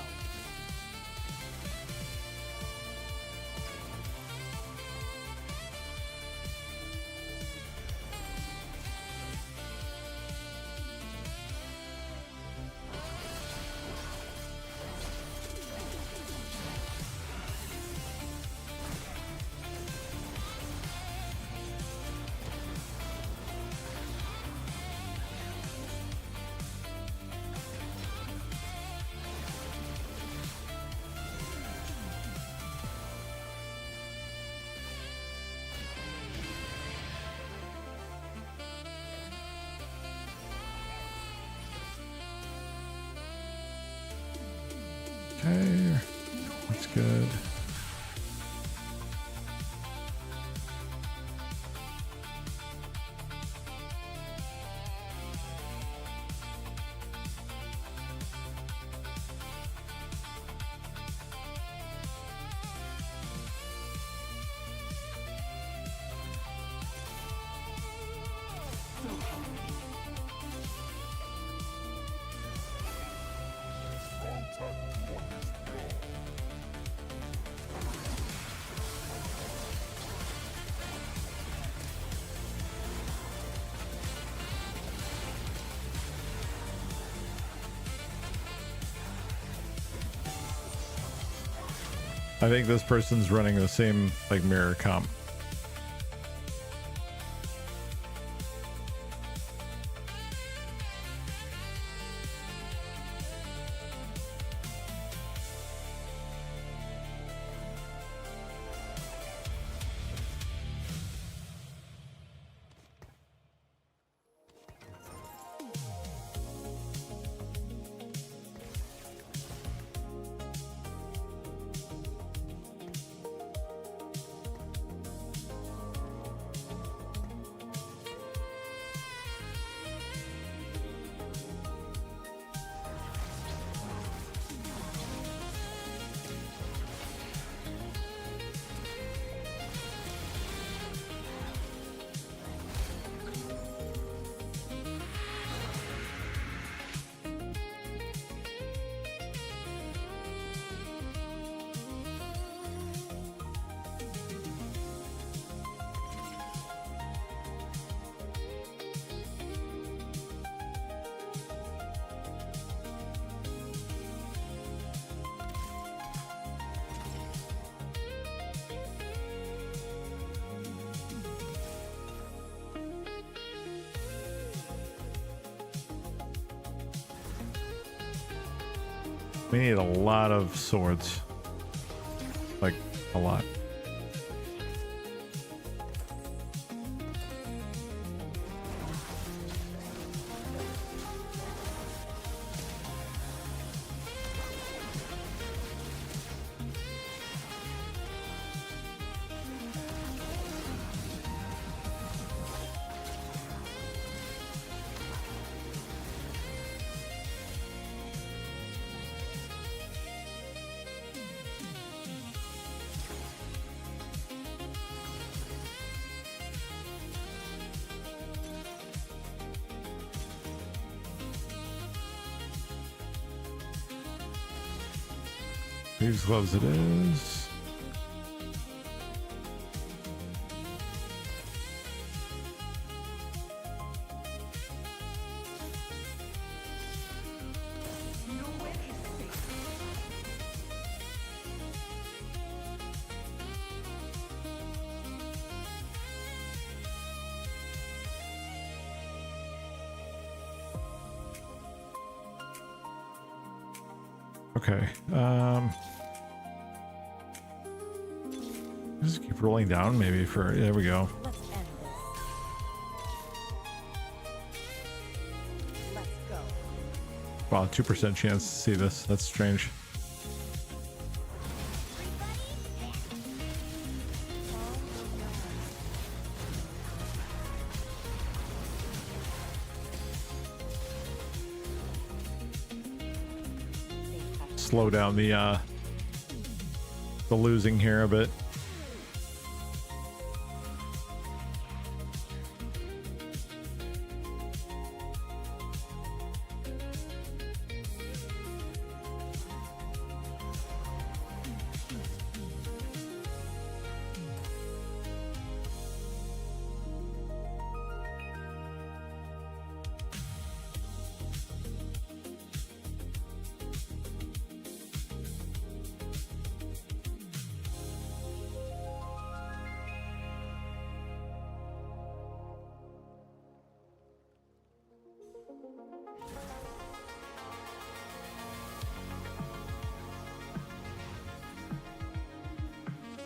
Okay, that's good. I think this person's running the same like mirror comp. We need a lot of swords. Like, a lot. Thieves gloves it is. Okay, just keep rolling down maybe for, there we go. Let's end this. Let's go. Wow, 2% chance to see this. That's strange. Slow down the losing here a bit.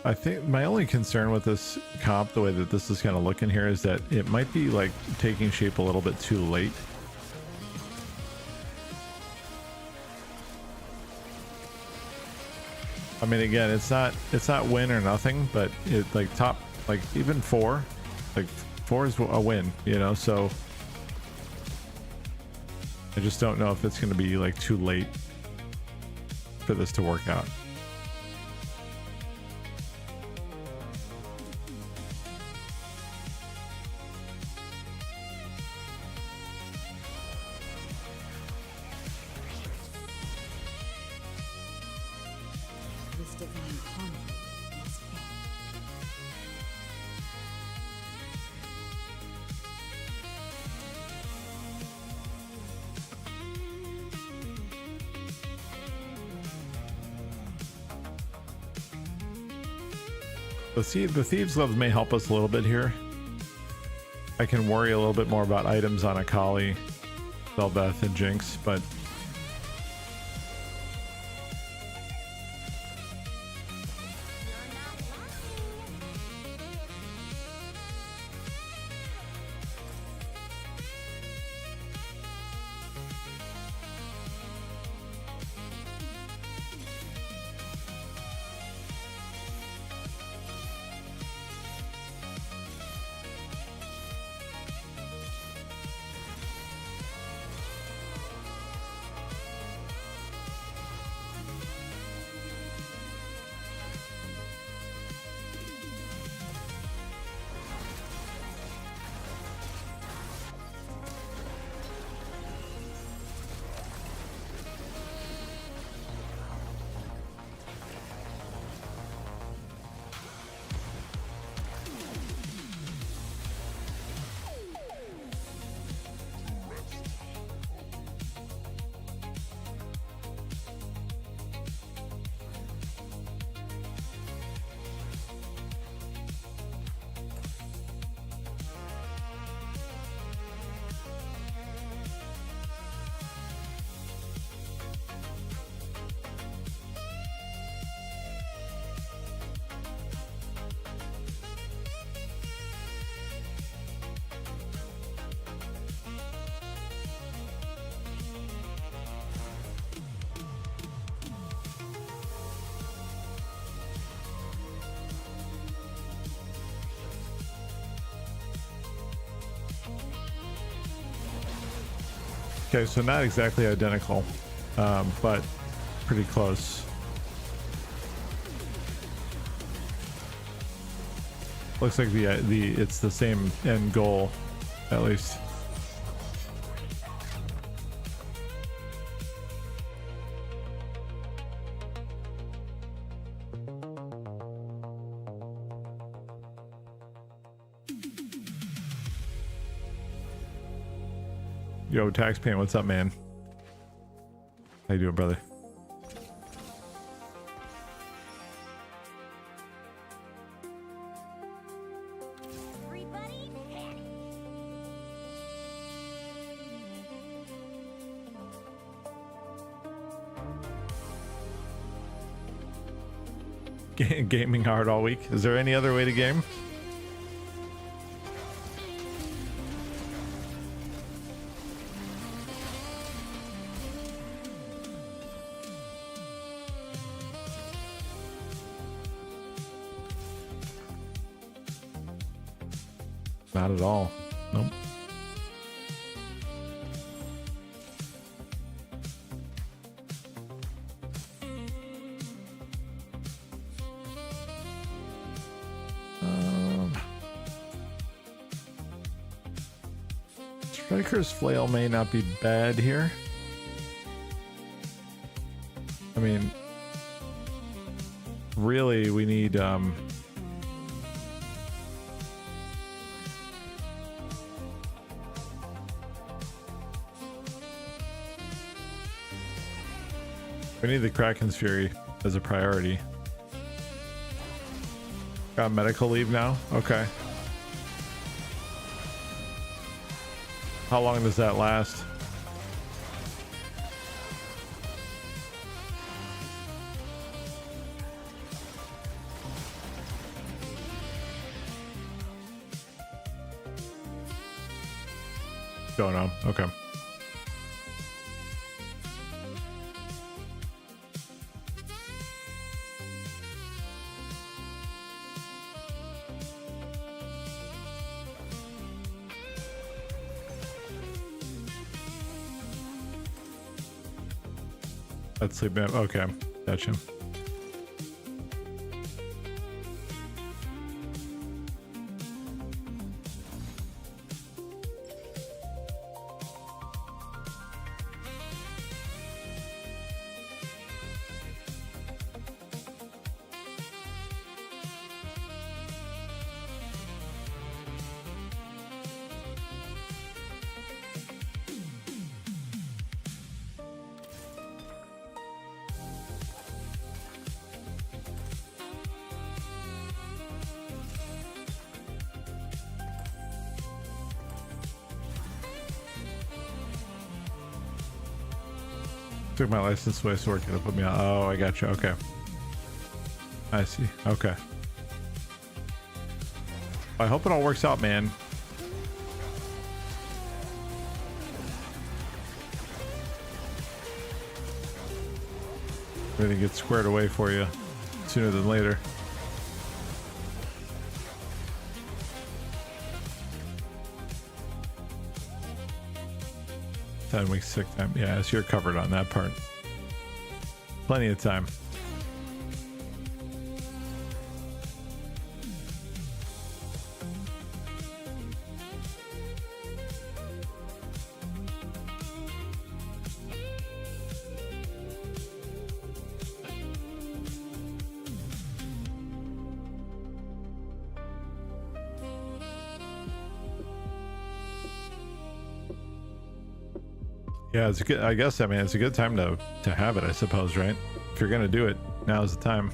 I think my only concern with this comp, the way that this is kind of looking here, is that it might be like taking shape a little bit too late. I mean, again, it's not win or nothing, but it like top, like even 4, like 4 is a win, you know. So I just don't know if it's going to be like too late for this to work out. This divine conflict must end. The thieves gloves may help us a little bit here. I can worry a little bit more about items on Akali, Bel'Veth, and Jinx, but okay, so not exactly identical, but pretty close. Looks like it's the same end goal, at least. Yo, Tax Pain, what's up, man? How you doing, brother? Everybody, panic. Gaming hard all week. Is there any other way to game? Not at all. Nope. Striker's Flail may not be bad here. I mean, really, we need we need the Kraken's Fury as a priority. Got medical leave now? Okay. How long does that last? Don't know. Okay. That's sleep map. Okay, gotcha. Took my license away, so working to put me on. Oh, I got you. Okay. I see. Okay. I hope it all works out, man. Everything gets squared away for you sooner than later. 10 weeks sick time. Yeah, so you're covered on that part. Plenty of time. Yeah, it's good. I guess, I mean, it's a good time to have it, I suppose, right? If you're gonna do it, now's the time.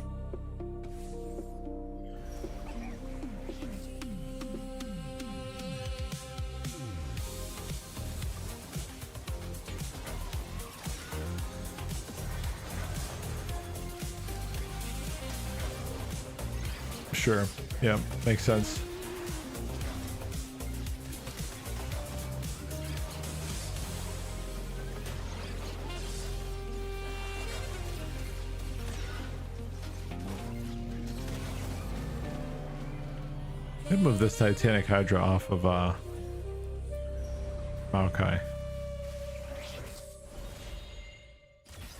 Sure. Yeah, makes sense. I'd move this Titanic Hydra off of Maokai.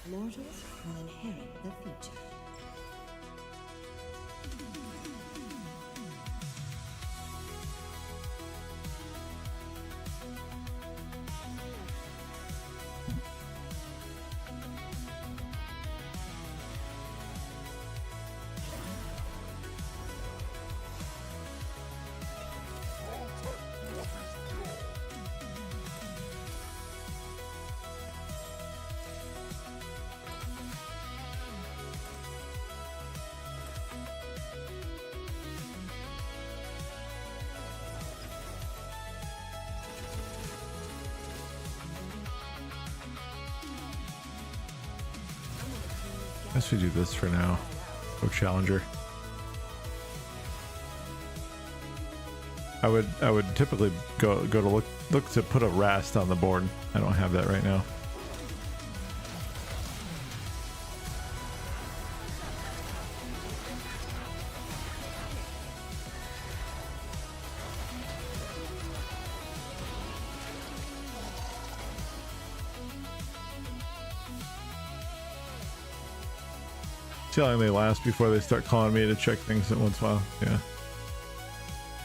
Mortals will inherit the future. Guess we do this for now. Go challenger. I would typically go to look to put a rast on the board. I don't have that right now. See how long they last before they start calling me to check things at once in a while. Yeah.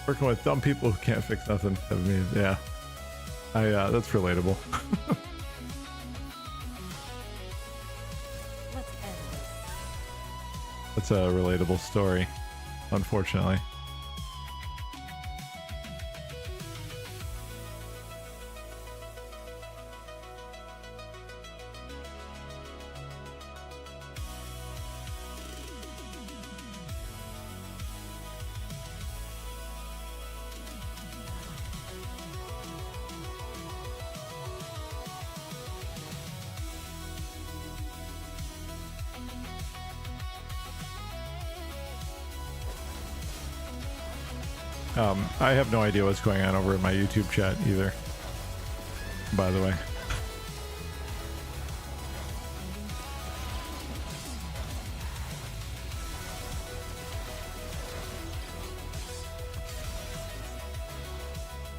Working with dumb people who can't fix nothing. I mean, yeah. That's relatable. Let's end this. That's a relatable story, unfortunately. I have no idea what's going on over in my YouTube chat either, by the way.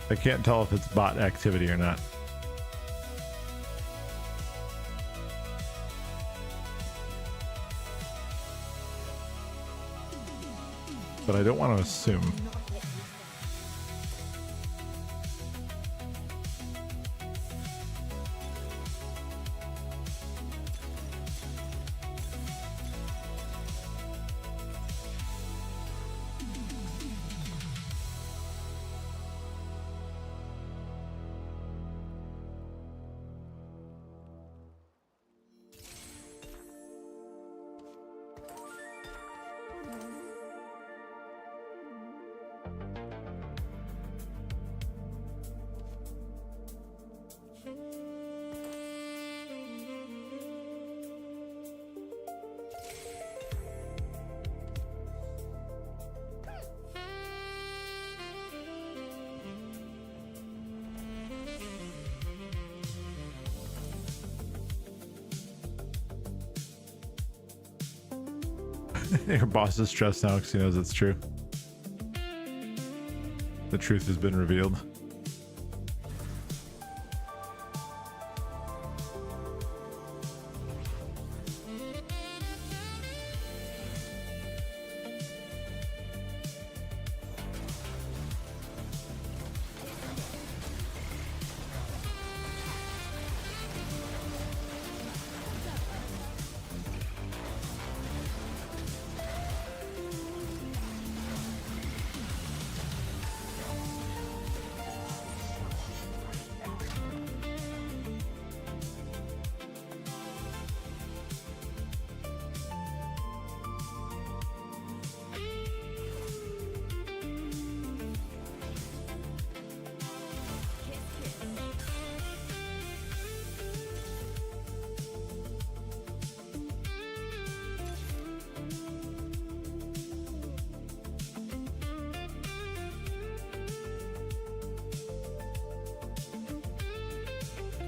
I can't tell if it's bot activity or not. But I don't want to assume. Your boss is stressed now because he knows it's true. The truth has been revealed.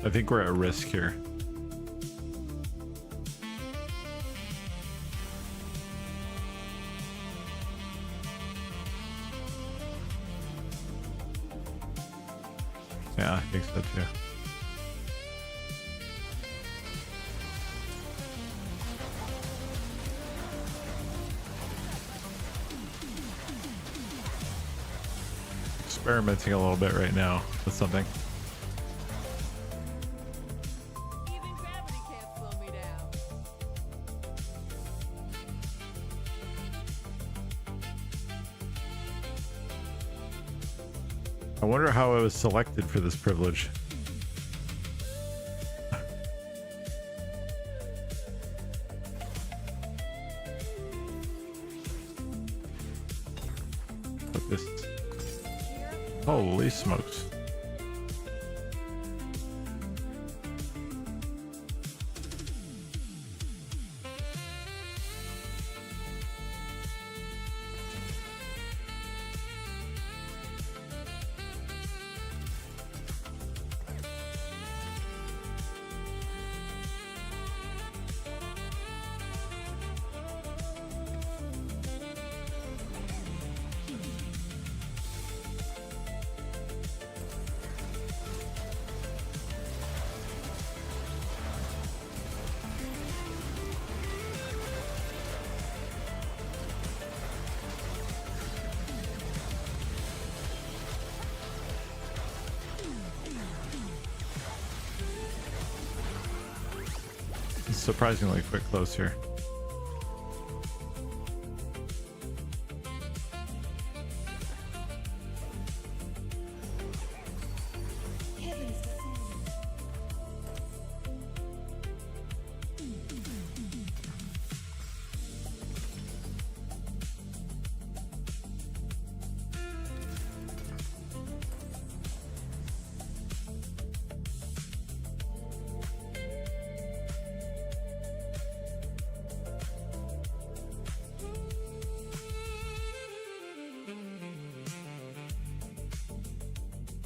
I think we're at risk here. Yeah, I think so too. Experimenting a little bit right now with something. Even gravity can't slow me down. I wonder how I was selected for this privilege. Put this. Holy smokes. surprisingly quick close here. Heavens descend.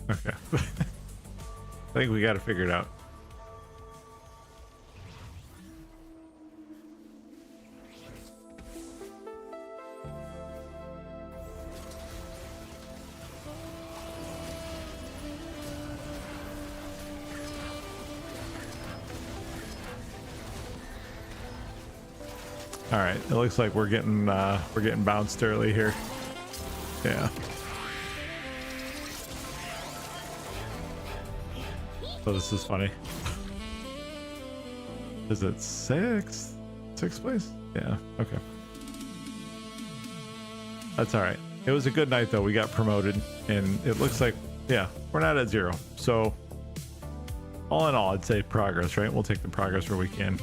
Okay. I think we got to figure it out. All right, it looks like we're getting bounced early here. Yeah. So this is funny. Is it sixth place? Yeah. Okay. That's all right. It was a good night though. We got promoted, and it looks like, yeah, we're not at 0. So all in all, I'd say progress, right? We'll take the progress where we can.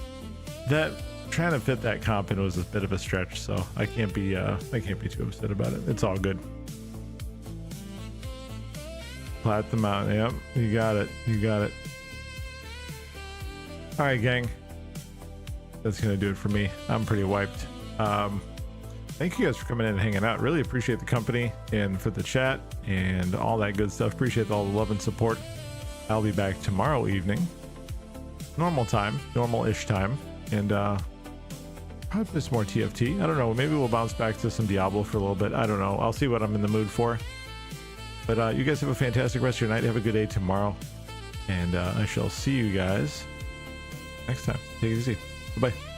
That trying to fit that comp in was a bit of a stretch, so I can't be too upset about it. It's all good. Platinum Mountain, yep, you got it. All right, gang, that's gonna do it for me. I'm pretty wiped. Thank you guys for coming in and hanging out. Really appreciate the company and for the chat and all that good stuff. Appreciate all the love and support. I'll be back tomorrow evening, normal time, normal-ish time, and probably play some more TFT. I don't know, maybe we'll bounce back to some Diablo for a little bit. I don't know, I'll see what I'm in the mood for. But you guys have a fantastic rest of your night. Have a good day tomorrow. And I shall see you guys next time. Take it easy. Bye-bye.